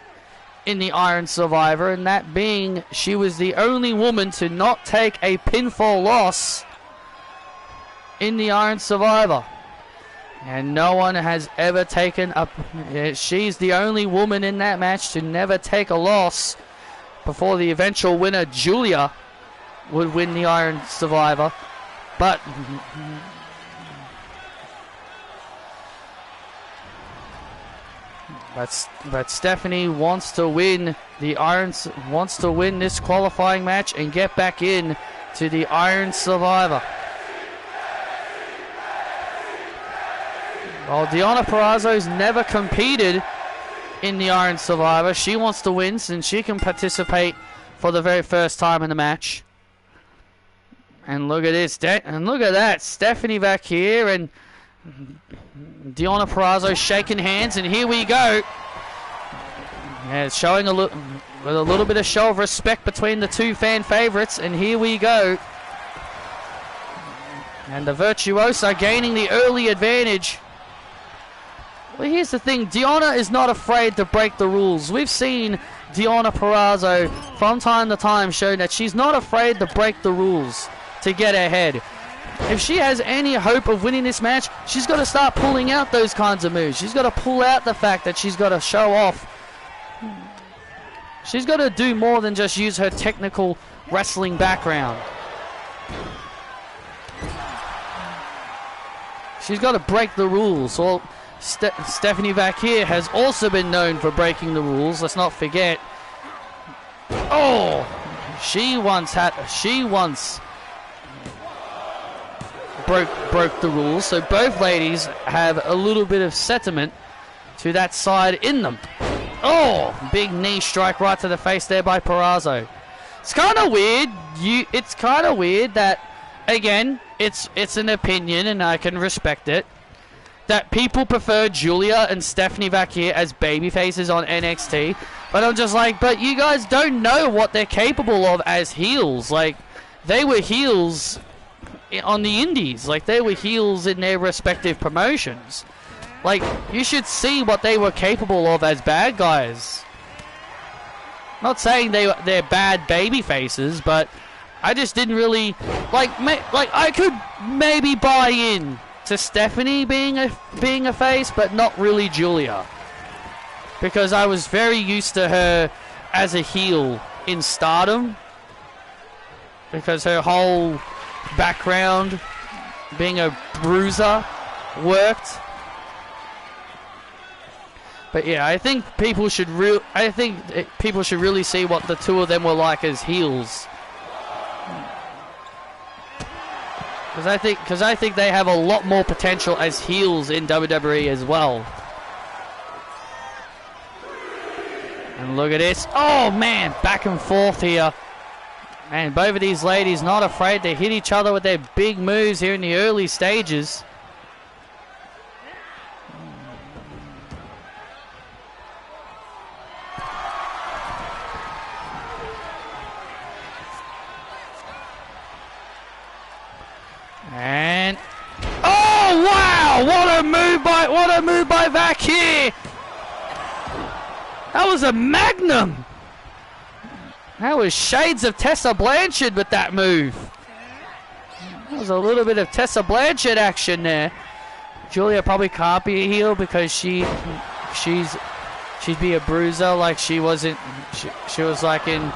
in the Iron Survivor, and that being she was the only woman to not take a pinfall loss in the Iron Survivor. And no one has ever taken she's the only woman in that match to never take a loss before the eventual winner, Julia, would win the Iron Survivor. But Stephanie wants to win this qualifying match and get back in to the Iron Survivor. Well, Deonna Purrazzo's never competed in the Iron Survivor. She wants to win since she can participate for the very first time in the match. And look at this. And look at that. Stephanie Vakir and Deonna Purrazzo shaking hands. And here we go. Yeah, it's showing a little bit of show of respect between the two fan favorites. And here we go. And the Virtuosa gaining the early advantage Well, here's the thing. Deonna is not afraid to break the rules. We've seen Deonna Purrazzo from time to time show that she's not afraid to break the rules to get ahead. If she has any hope of winning this match, she's got to start pulling out those kinds of moves. She's got to pull out the fact that she's got to show off. She's got to do more than just use her technical wrestling background. She's got to break the rules. Well, Stephanie Vacquier has also been known for breaking the rules. Let's not forget. Oh, she once broke the rules. So both ladies have a little bit of sentiment to that side in them. Oh, big knee strike right to the face there by Purrazzo. It's kind of weird. It's kind of weird that, again, it's an opinion and I can respect it, that people prefer Julia and Stephanie Vacquier as babyfaces on NXT. But I'm just like, but you guys don't know what they're capable of as heels. Like, they were heels on the indies. Like, they were heels in their respective promotions. Like, you should see what they were capable of as bad guys. Not saying they're bad baby faces, but I just didn't really like I could maybe buy in to Stephanie being a face, but not really Julia, because I was very used to her as a heel in Stardom, because her whole background being a bruiser worked. But yeah, I think people should really see what the two of them were like as heels. Because I think they have a lot more potential as heels in WWE as well. And look at this. Oh man, back and forth here. And both of these ladies not afraid to hit each other with their big moves here in the early stages. And oh wow, what a move by Vacquier. That was a magnum. That was shades of Tessa Blanchard with that move. That was a little bit of Tessa Blanchard action there. Julia probably can't be a heel because she'd be a bruiser like she was like in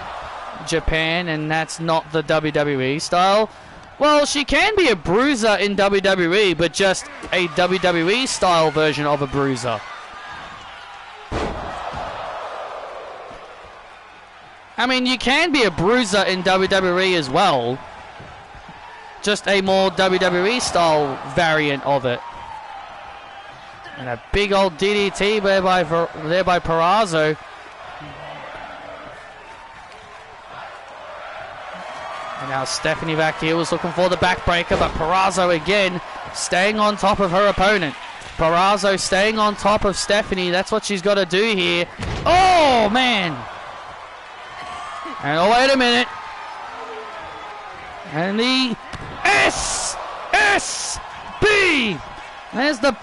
Japan, and that's not the WWE style. Well, she can be a bruiser in WWE, but just a WWE style version of a bruiser. I mean, you can be a bruiser in WWE as well. Just a more WWE style variant of it. And a big old DDT there by Purrazzo. And now Stephanie Vacquier was looking for the backbreaker, but Purrazzo again staying on top of her opponent. Purrazzo staying on top of Stephanie. That's what she's got to do here. Oh, man. And oh, wait a minute. And the SSB. There's the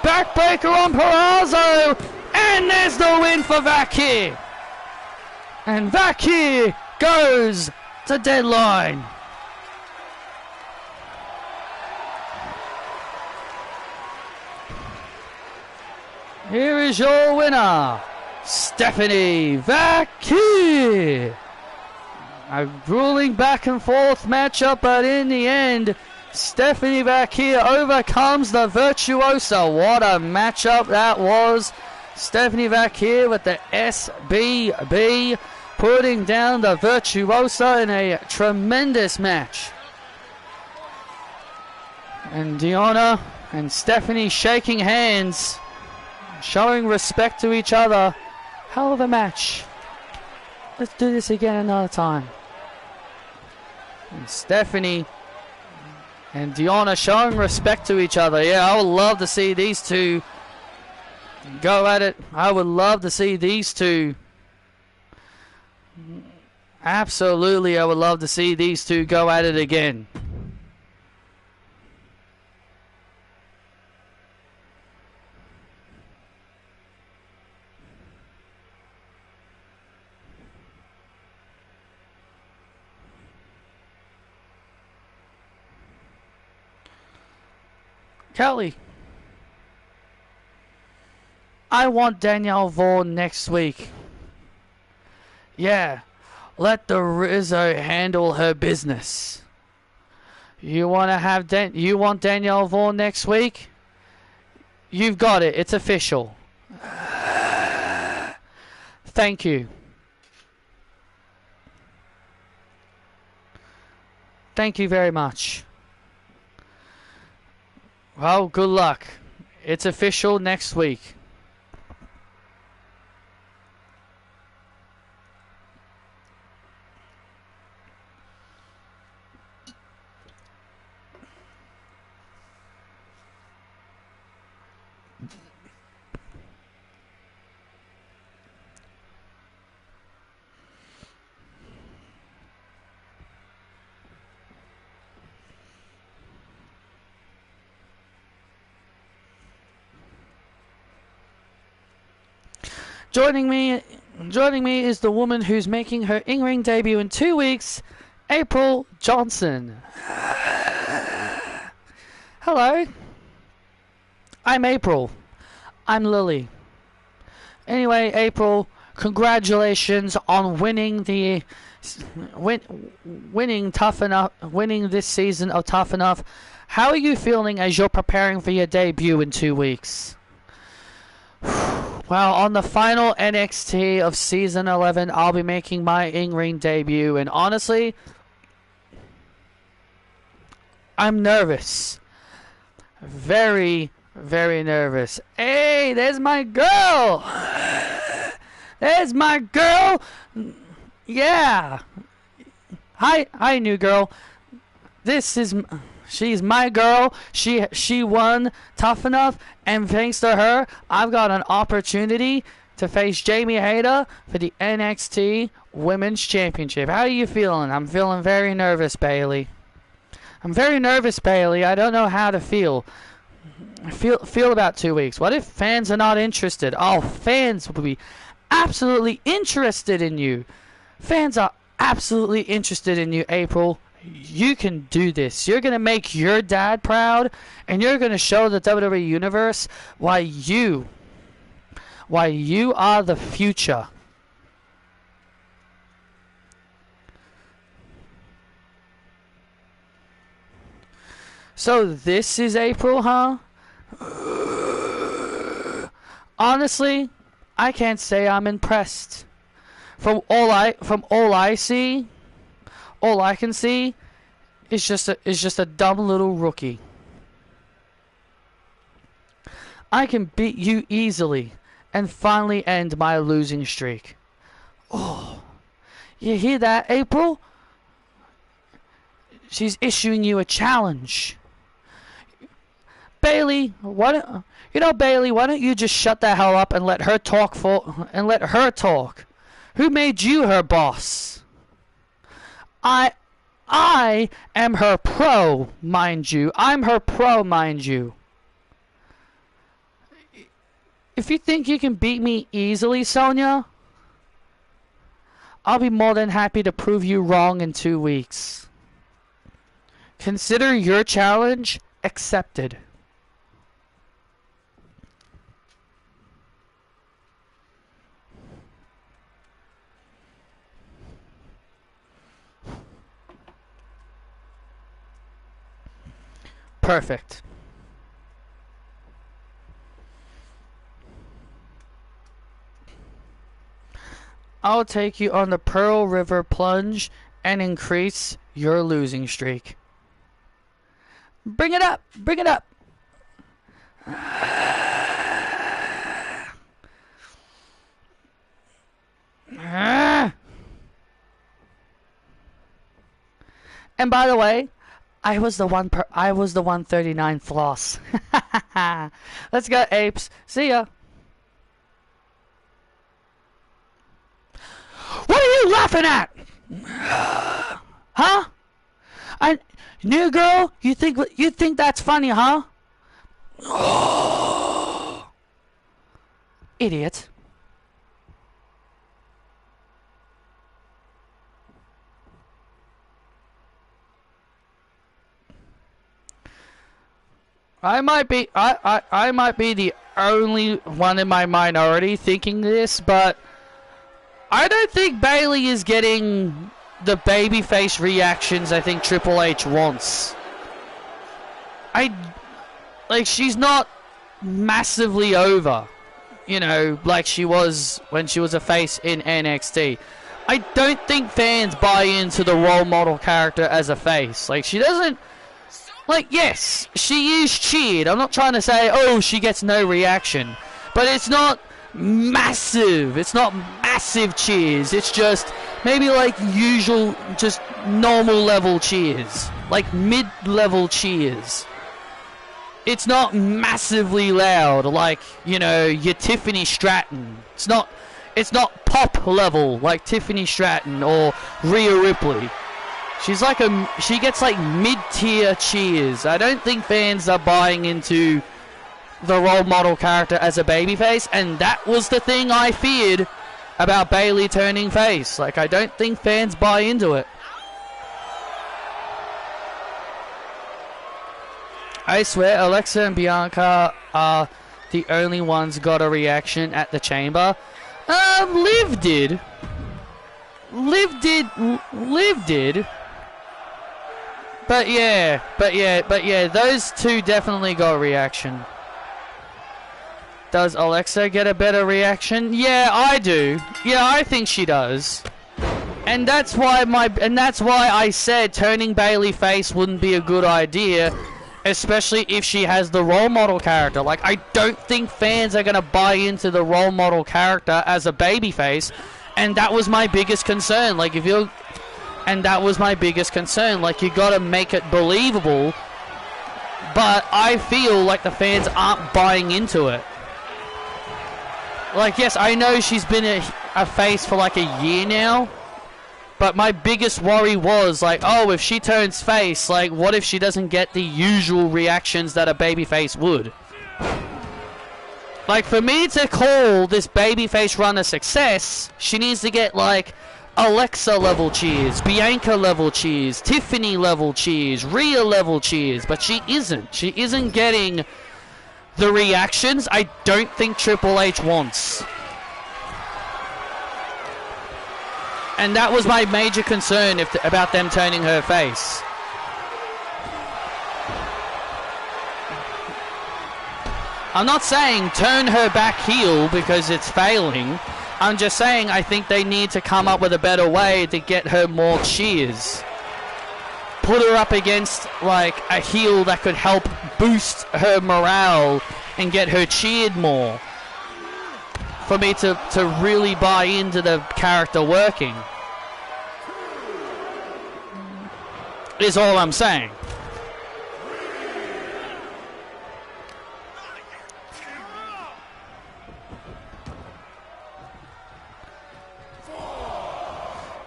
backbreaker on Purrazzo. And there's the win for Vacquier. And Vacquier goes to Deadline. Here is your winner, Stephanie Vacquier. A grueling back and forth matchup, but in the end, Stephanie Vacquier overcomes the Virtuosa. What a matchup that was. Stephanie Vacquier with the SBB, putting down the Virtuosa in a tremendous match. And Deonna and Stephanie shaking hands, showing respect to each other. Hell of a match. Let's do this again another time. And Stephanie and Deonna showing respect to each other. Yeah, I would love to see these two go at it. I would love to see these two. Absolutely, I would love to see these two go at it again. Kelly, I want Danielle Vaughan next week. Yeah, let the Rizzo handle her business. You want to have you want Danielle Vaughan next week? You've got it. It's official. Thank you. Thank you very much. Well, good luck. It's official next week. Joining me is the woman who's making her in-ring debut in 2 weeks, April Johnson. Hello. I'm April. I'm Lily. Anyway, April, congratulations on winning winning this season of Tough Enough. How are you feeling as you're preparing for your debut in 2 weeks? Well, on the final NXT of Season 11, I'll be making my in-ring debut, and honestly, I'm nervous. Very, very nervous. Hey, there's my girl! There's my girl! Yeah! Hi, new girl. She's my girl. She won Tough Enough, and thanks to her, I've got an opportunity to face Jamie Hayter for the NXT Women's Championship. How are you feeling? I'm feeling very nervous, Bailey. I'm very nervous, Bailey. I don't know how to feel. I feel about 2 weeks. What if fans are not interested? Oh, fans will be absolutely interested in you. Fans are absolutely interested in you, April. You can do this. You're going to make your dad proud, and you're going to show the WWE Universe why you are the future. So this is April, huh? Honestly, I can't say I'm impressed. From all I see, all I can see is just a dumb little rookie. I can beat you easily and finally end my losing streak. Oh, you hear that, April? She's issuing you a challenge. Bailey, why don't you just shut the hell up and let her talk Who made you her boss? I am her pro, mind you. I'm her pro, mind you. If you think you can beat me easily, Sonya, I'll be more than happy to prove you wrong in 2 weeks. Consider your challenge accepted. Perfect. I'll take you on the Pearl River plunge and increase your losing streak. Bring it up! Bring it up! And by the way, I was the 139 floss. Let's go, apes. See ya. What are you laughing at? Huh? New girl, you think that's funny, huh? Idiot. I might be the only one in my minority thinking this, but I don't think Bayley is getting the babyface reactions I think Triple H wants. She's not massively over, you know, like she was when she was a face in NXT. I don't think fans buy into the role model character as a face. Like, she doesn't... Like, yes, she is cheered. I'm not trying to say, oh, she gets no reaction. But it's not massive. It's not massive cheers. It's just maybe like usual, just normal level cheers. Like mid-level cheers. It's not massively loud like, you know, your Tiffany Stratton. It's not pop level like Tiffany Stratton or Rhea Ripley. She gets like mid-tier cheers. I don't think fans are buying into the role model character as a babyface, and that was the thing I feared about Bayley turning face. Like, I don't think fans buy into it. I swear Alexa and Bianca are the only ones got a reaction at the Chamber. Liv did. But yeah, those two definitely got a reaction. Does Alexa get a better reaction? Yeah, I do. Yeah, I think she does. And that's why I said turning Bayley face wouldn't be a good idea, especially if she has the role model character. Like, I don't think fans are going to buy into the role model character as a babyface, and that was my biggest concern. Like, you gotta make it believable, but I feel like the fans aren't buying into it. Like, yes, I know she's been a face for like a year now, but my biggest worry was, like, oh, if she turns face, like, what if she doesn't get the usual reactions that a babyface would? Like, for me to call this babyface run a success, she needs to get, like, Alexa level cheers, Bianca level cheers, Tiffany level cheers, Rhea level cheers, but she isn't. She isn't getting the reactions I don't think Triple H wants. And that was my major concern about them turning her face. I'm not saying turn her back heel because it's failing. I'm just saying I think they need to come up with a better way to get her more cheers. Put her up against like a heel that could help boost her morale and get her cheered more. For me to really buy into the character working. Is all I'm saying.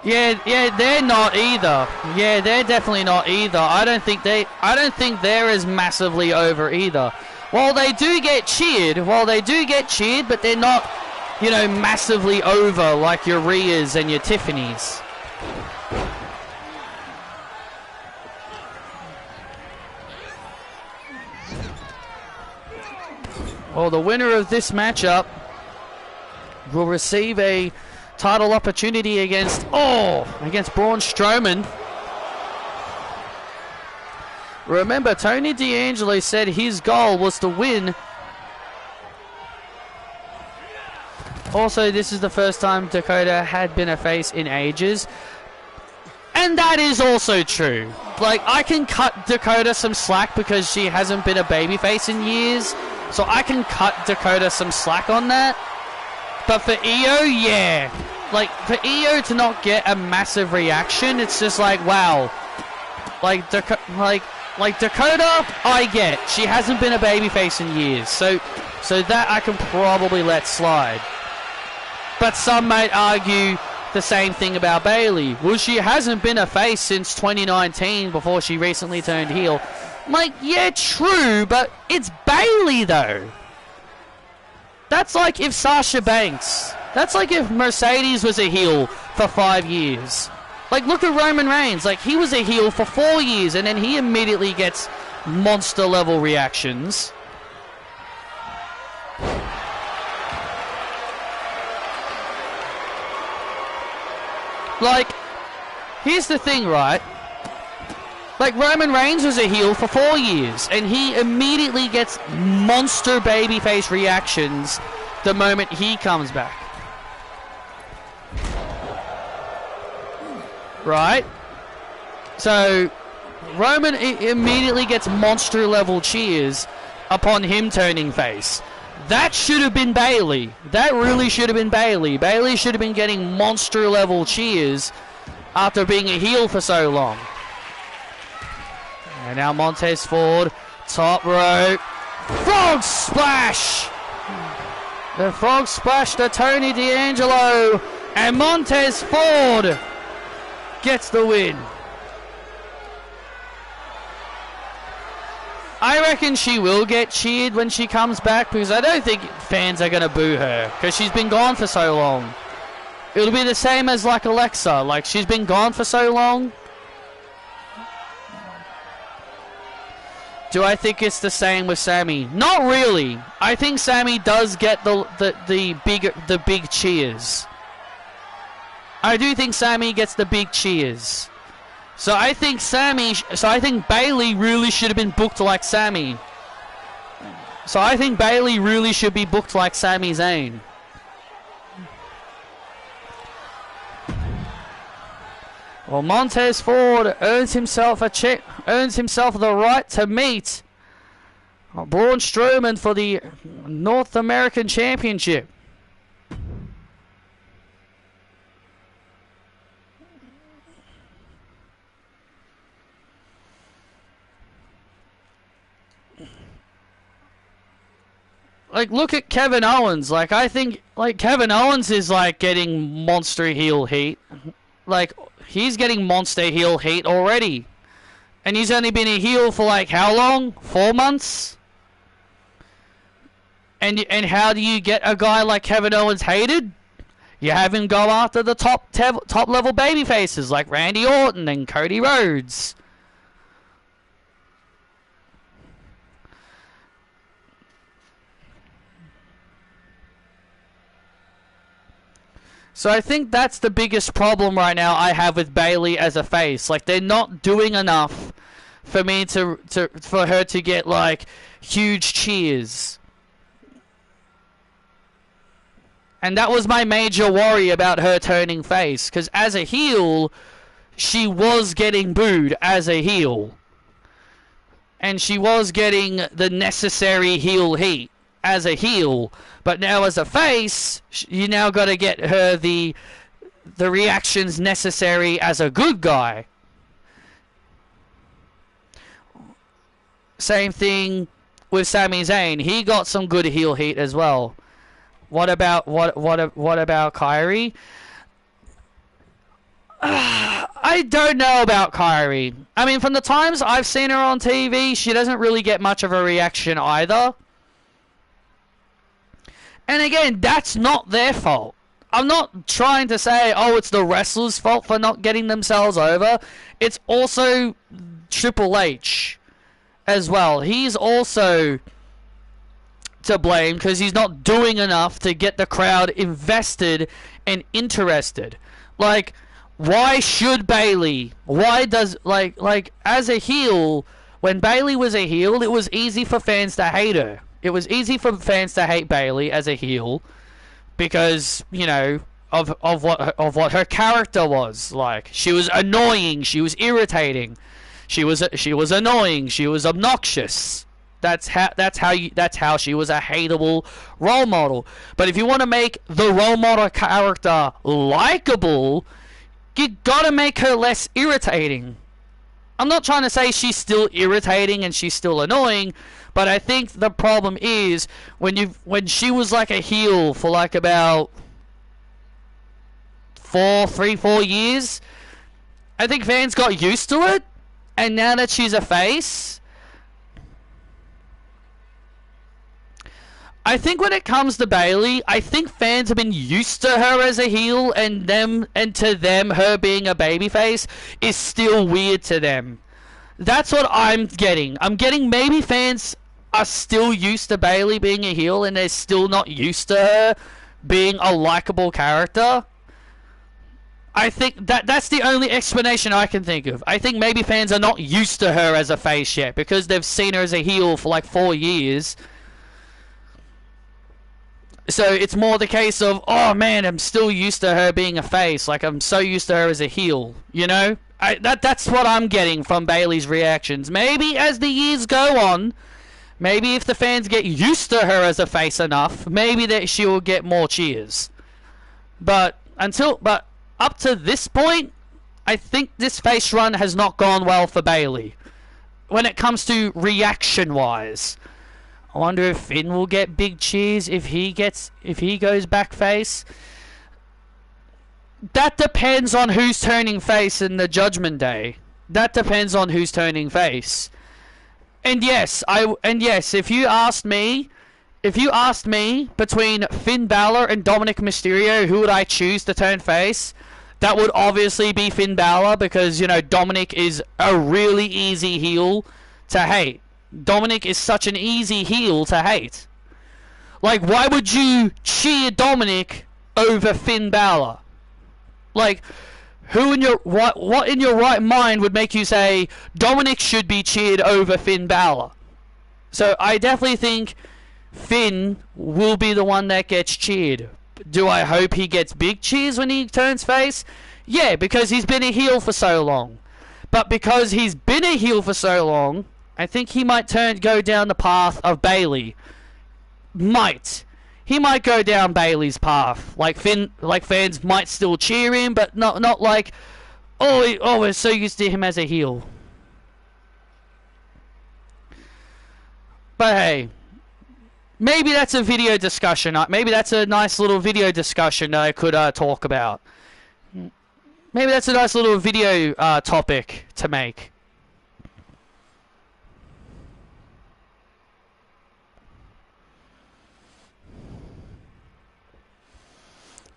Yeah, they're not either. Yeah, they're definitely not either. I don't think they're as massively over either. While they do get cheered, but they're not, you know, massively over like your Rheas and your Tiffany's. Well, the winner of this matchup will receive a title opportunity against Braun Strowman. Remember, Tony D'Angelo said his goal was to win. Also, this is the first time Dakota had been a face in ages. And that is also true. Like, I can cut Dakota some slack because she hasn't been a babyface in years. So I can cut Dakota some slack on that. But for Io, yeah. Like, for Io to not get a massive reaction, it's just like, wow. Like Dakota, I get. She hasn't been a babyface in years. So that I can probably let slide. But some might argue the same thing about Bayley. Well, she hasn't been a face since 2019 before she recently turned heel. I'm like, yeah, true, but it's Bayley, though. That's like if Sasha Banks. That's like if Mercedes was a heel for 5 years. Like, look at Roman Reigns. Like, he was a heel for 4 years, and then he immediately gets monster level reactions. Like, here's the thing, right? Like, Roman Reigns was a heel for 4 years, and he immediately gets monster babyface reactions the moment he comes back. Right? So, Roman immediately gets monster level cheers upon him turning face. That should have been Bayley. That really should have been Bayley. Bayley should have been getting monster level cheers after being a heel for so long. And now Montez Ford, top rope, frog splash! The frog splash to Tony D'Angelo, and Montez Ford gets the win. I reckon she will get cheered when she comes back, because I don't think fans are going to boo her, because she's been gone for so long. It'll be the same as like Alexa, like she's been gone for so long. Do I think it's the same with Sammy? Not really. I think Sammy does get the big cheers. I do think Sammy gets the big cheers. So I think Bayley really should have been booked like Sammy. So I think Bayley really should be booked like Sami Zayn. Well, Montez Ford earns himself the right to meet Braun Strowman for the North American Championship. Like, look at Kevin Owens. Like, I think, like, Kevin Owens is, like, getting monster heel heat. Like, he's getting monster heel heat already. And he's only been a heel for, like, how long? 4 months? And how do you get a guy like Kevin Owens hated? You have him go after the top level baby faces like Randy Orton and Cody Rhodes. So I think that's the biggest problem right now I have with Bayley as a face. Like, they're not doing enough for me for her to get like huge cheers. And that was my major worry about her turning face, because as a heel, she was getting booed as a heel. And she was getting the necessary heel heat as a heel. But now as a face, you now got to get her the reactions necessary as a good guy. Same thing with Sami Zayn. He got some good heel heat as well. What about Kyrie? I don't know about Kyrie. I mean, from the times I've seen her on TV, she doesn't really get much of a reaction either. And again, that's not their fault. I'm not trying to say, oh, it's the wrestlers' fault for not getting themselves over. It's also Triple H as well. He's also to blame because he's not doing enough to get the crowd invested and interested. Like, why should Bayley? Why does, like as a heel, when Bayley was a heel, it was easy for fans to hate her. It was easy for fans to hate Bayley as a heel because, you know, of what her character was like. She was annoying, she was irritating, she was annoying, she was obnoxious. That's how she was a hateable role model. But if you want to make the role model character likable, you gotta make her less irritating. I'm not trying to say she's still irritating and she's still annoying, but I think the problem is when she was like a heel for like about 4 years, I think fans got used to it, and now that she's a face, I think when it comes to Bayley, I think fans have been used to her as a heel, and to them her being a babyface is still weird to them. That's what I'm getting. I'm getting maybe fans are still used to Bayley being a heel and they're still not used to her being a likable character. I think that's the only explanation I can think of. I think maybe fans are not used to her as a face yet because they've seen her as a heel for like 4 years. So it's more the case of, oh man, I'm still used to her being a face. Like, I'm so used to her as a heel, you know? That's what I'm getting from Bayley's reactions. Maybe as the years go on, maybe if the fans get used to her as a face enough, maybe that she will get more cheers. But up to this point, I think this face run has not gone well for Bayley when it comes to reaction-wise. I wonder if Finn will get big cheers if he goes back face. That depends on who's turning face in the Judgment Day. That depends on who's turning face. And yes, if you asked me between Finn Balor and Dominic Mysterio, who would I choose to turn face? That would obviously be Finn Balor because, you know, Dominic is a really easy heel to hate. Dominic is such an easy heel to hate. Like, why would you cheer Dominic over Finn Balor? Like, what in your right mind would make you say Dominic should be cheered over Finn Balor? So I definitely think Finn will be the one that gets cheered. Do I hope he gets big cheers when he turns face? Yeah, because he's been a heel for so long. But because he's been a heel for so long, I think he might go down the path of Bayley. He might go down Bayley's path. Like fans might still cheer him, but not like, oh, we're so used to him as a heel. But hey, maybe that's a video discussion. Maybe that's a nice little video discussion that I could talk about. Maybe that's a nice little video topic to make.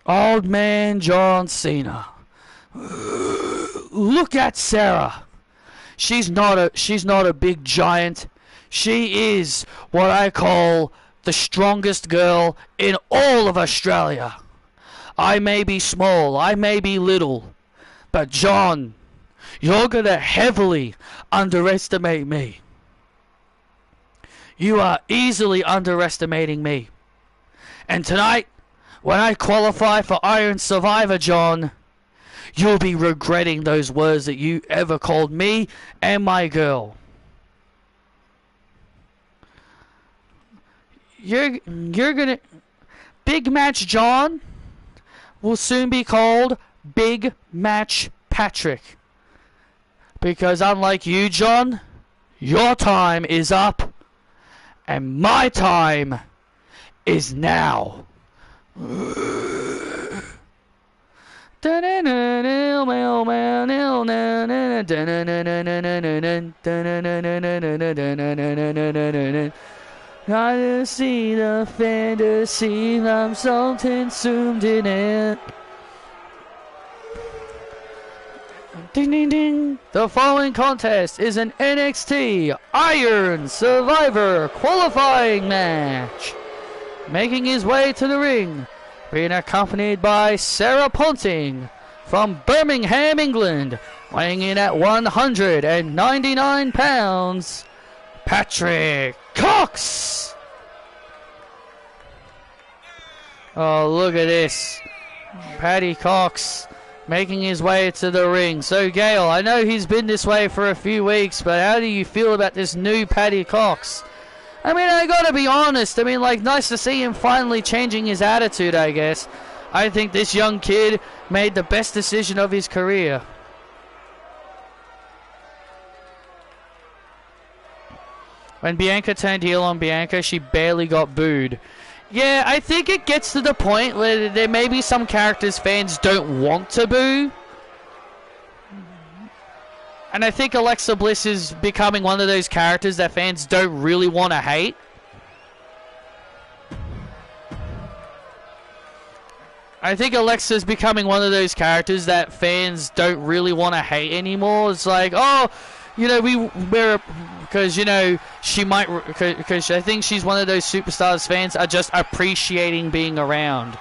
Old man John Cena. Look at Sarah. She's not a big giant. She is what I call the strongest girl in all of Australia. I may be small, I may be little, but John, you're gonna heavily underestimate me. You are easily underestimating me. And tonight, when I qualify for Iron Survivor, John, you'll be regretting those words that you ever called me and my girl. You're gonna... Big Match John will soon be called Big Match Patrick. Because unlike you, John, your time is up and my time is now. I see the fantasy, I'm so consumed in it. Ding ding ding. The following contest is an NXT Iron Survivor qualifying match. Making his way to the ring, being accompanied by Sarah Ponting from Birmingham, England, weighing in at 199 pounds, Patrick Cox. Oh, look at this. Paddy Cox making his way to the ring. So, Gail, I know he's been this way for a few weeks, but how do you feel about this new Paddy Cox? I mean, I gotta be honest. I mean, like, nice to see him finally changing his attitude, I guess. I think this young kid made the best decision of his career. When Bianca turned heel on Bianca, she barely got booed. Yeah, I think it gets to the point where there may be some characters fans don't want to boo. And I think Alexa Bliss is becoming one of those characters that fans don't really want to hate. I think Alexa's becoming one of those characters that fans don't really want to hate anymore. It's like, oh, you know, we're because, you know, she might, because I think she's one of those superstars fans are just appreciating being around.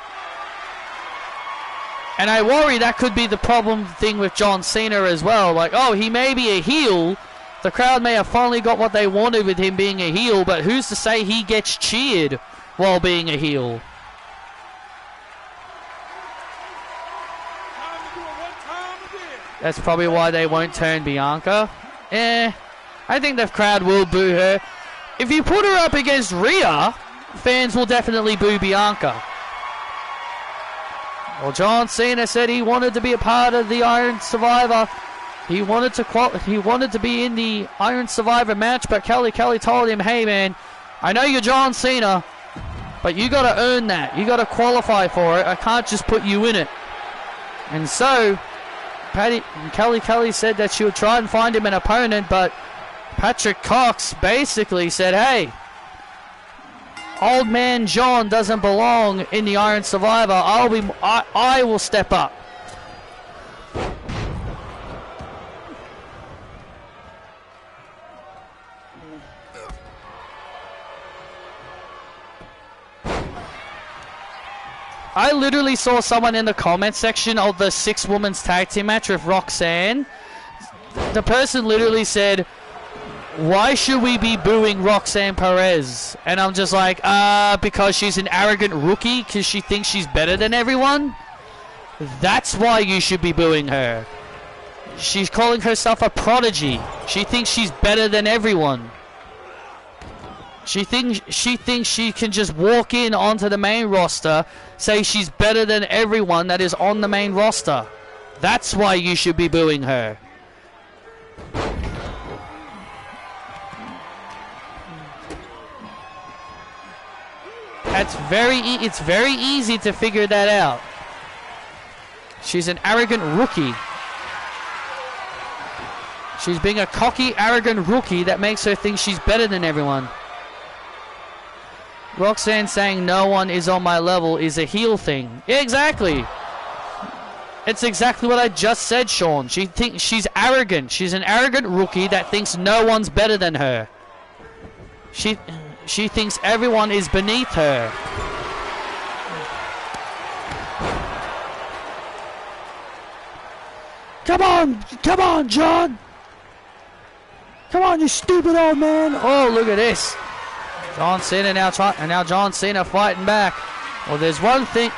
And I worry that could be the problem thing with John Cena as well. Like, oh, he may be a heel. The crowd may have finally got what they wanted with him being a heel, but who's to say he gets cheered while being a heel? That's probably why they won't turn Bianca. I think the crowd will boo her. If you put her up against Rhea, fans will definitely boo Bianca. Well, John Cena said he wanted to be a part of the Iron Survivor. He wanted to be in the Iron Survivor match, but Kelly told him, "Hey man, I know you're John Cena, but you got to earn that. You got to qualify for it. I can't just put you in it." And so Kelly said that she would try and find him an opponent, but Patrick Cox basically said, "Hey, old man John doesn't belong in the Iron Survivor. I will step up." I literally saw someone in the comment section of the 6-women's tag team match with Roxanne. The person literally said, "Why should we be booing Roxanne Perez?" And I'm just like, because she's an arrogant rookie, because she thinks she's better than everyone? That's why you should be booing her. She's calling herself a prodigy. She thinks she's better than everyone. She thinks she can just walk in onto the main roster, say she's better than everyone that is on the main roster. That's why you should be booing her. It's very easy to figure that out. She's an arrogant rookie. She's being a cocky, arrogant rookie that makes her think she's better than everyone. Roxanne saying no one is on my level is a heel thing. Yeah, exactly. It's exactly what I just said, Sean. She thinks she's arrogant. She's an arrogant rookie that thinks no one's better than her. She thinks everyone is beneath her. Come on, John. Come on, you stupid old man. Oh, look at this. John Cena now John Cena fighting back. Well, there's one thing.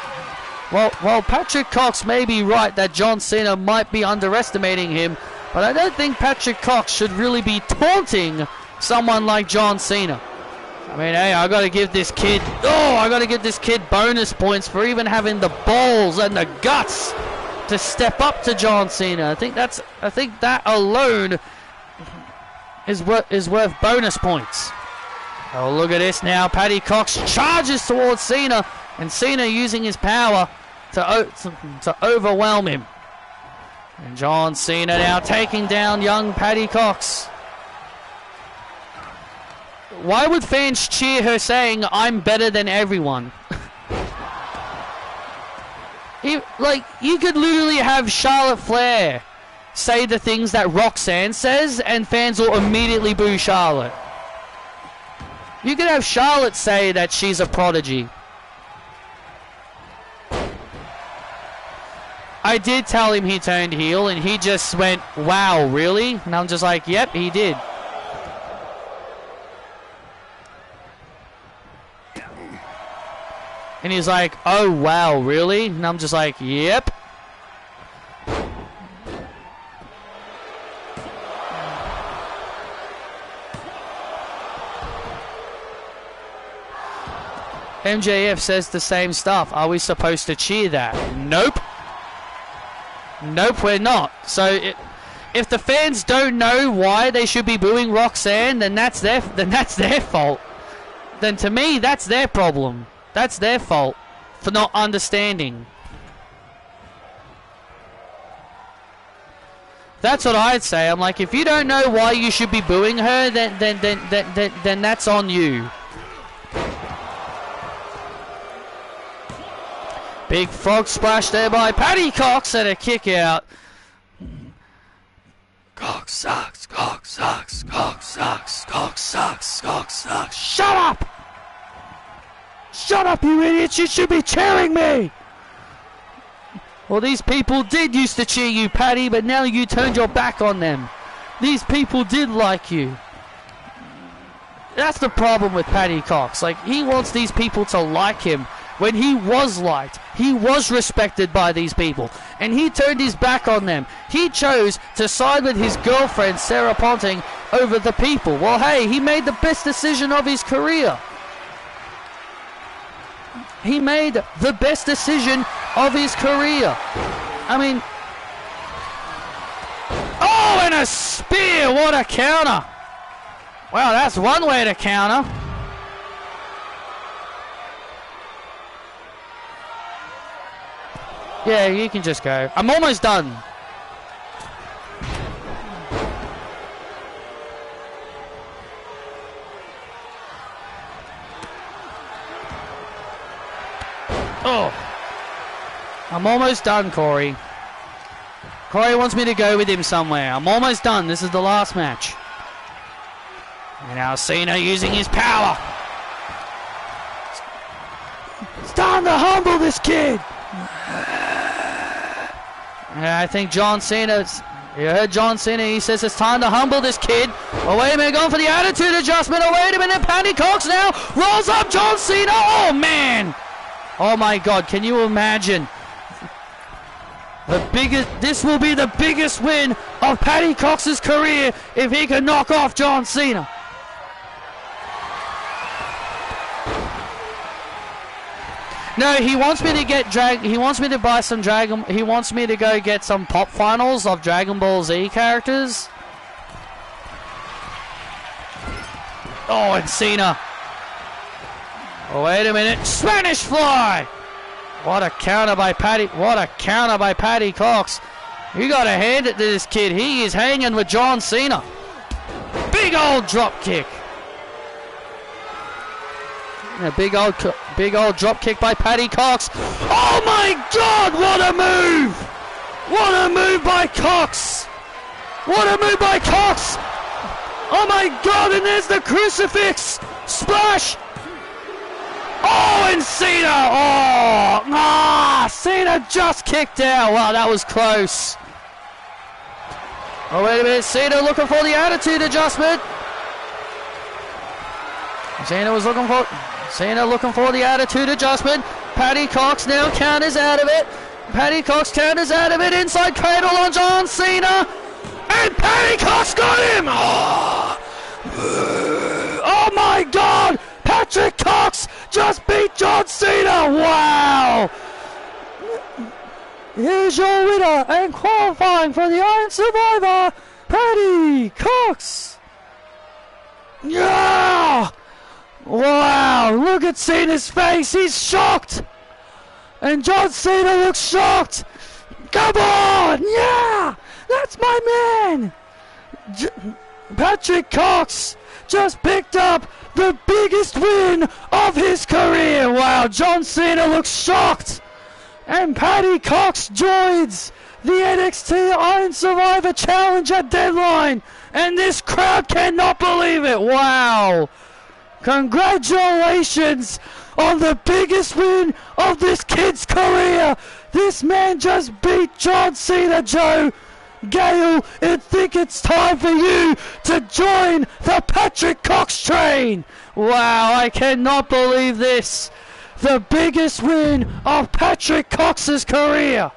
Well, Patrick Cox may be right that John Cena might be underestimating him, but I don't think Patrick Cox should really be taunting someone like John Cena. I mean, hey, I gotta give this kid bonus points for even having the balls and the guts to step up to John Cena. I think that alone is worth bonus points. Oh, look at this now. Patty Cox charges towards Cena, and Cena using his power to overwhelm him. And John Cena now taking down young Patty Cox. Why would fans cheer her saying, "I'm better than everyone"? You could literally have Charlotte Flair say the things that Roxanne says, and fans will immediately boo Charlotte. You could have Charlotte say that she's a prodigy. I did tell him he turned heel, and he just went, "Wow, really?" And I'm just like, yep, he did. And he's like, "Oh, wow, really?" And I'm just like, yep. MJF says the same stuff. Are we supposed to cheer that? Nope. Nope, we're not. So if the fans don't know why they should be booing Roxanne, then that's their fault. Then to me, that's their problem. That's their fault for not understanding. That's what I'd say. I'm like, if you don't know why you should be booing her, then that's on you. Big frog splash there by Patty Cox and a kick out. Cox sucks. Cox sucks. Cox sucks. Cox sucks. Cox sucks. Shut up! Shut up, you idiots! You should be cheering me! Well, these people did used to cheer you, Paddy, but now you turned your back on them. These people did like you. That's the problem with Paddy Cox. Like, he wants these people to like him when he was liked. He was respected by these people. And he turned his back on them. He chose to side with his girlfriend, Sarah Ponting, over the people. Well, hey, he made the best decision of his career. He made the best decision of his career. I mean... Oh, and a spear! What a counter! Wow, that's one way to counter. Yeah, you can just go. I'm almost done. Oh. I'm almost done, Corey. Corey wants me to go with him somewhere. I'm almost done. This is the last match. And now Cena using his power. It's time to humble this kid. I think John Cena, you heard John Cena, he says it's time to humble this kid. Oh, wait a minute, going for the attitude adjustment. Oh, wait a minute, Paddy Cox now rolls up John Cena. Oh, man. Oh, my God, can you imagine? This will be the biggest win of Paddy Cox's career if he can knock off John Cena. No, he wants me to he wants me to buy some he wants me to go get some pop finals of Dragon Ball Z characters. Oh, and Cena. Oh, wait a minute. Spanish Fly. What a counter by Paddy. What a counter by Paddy Cox. You got to hand it to this kid. He is hanging with John Cena. Big old drop kick. A big old drop kick by Paddy Cox. Oh my God! What a move! What a move by Cox! What a move by Cox! Oh my God! And there's the crucifix! Splash! Oh, and Cena! Oh, Cena just kicked out. Wow, that was close. Oh, wait a minute. Cena looking for the attitude adjustment. Cena looking for the attitude adjustment. Paddy Cox now counters out of it. Paddy Cox counters out of it. Inside cradle on John Cena. And Paddy Cox got him. Oh my God. Patrick Cox just beat John Cena. Wow. Here's your winner and qualifying for the Iron Survivor, Paddy Cox. Yeah. Wow, look at Cena's face. He's shocked. And John Cena looks shocked. Come on. Yeah, that's my man. Patrick Cox just picked up the biggest win of his career. Wow, John Cena looks shocked. And Paddy Cox joins the NXT Iron Survivor Challenge at Deadline. And this crowd cannot believe it. Wow. Congratulations on the biggest win of this kid's career. This man just beat John Cena, Joe. Gail, I think it's time for you to join the Patrick Cox train. Wow, I cannot believe this. The biggest win of Patrick Cox's career.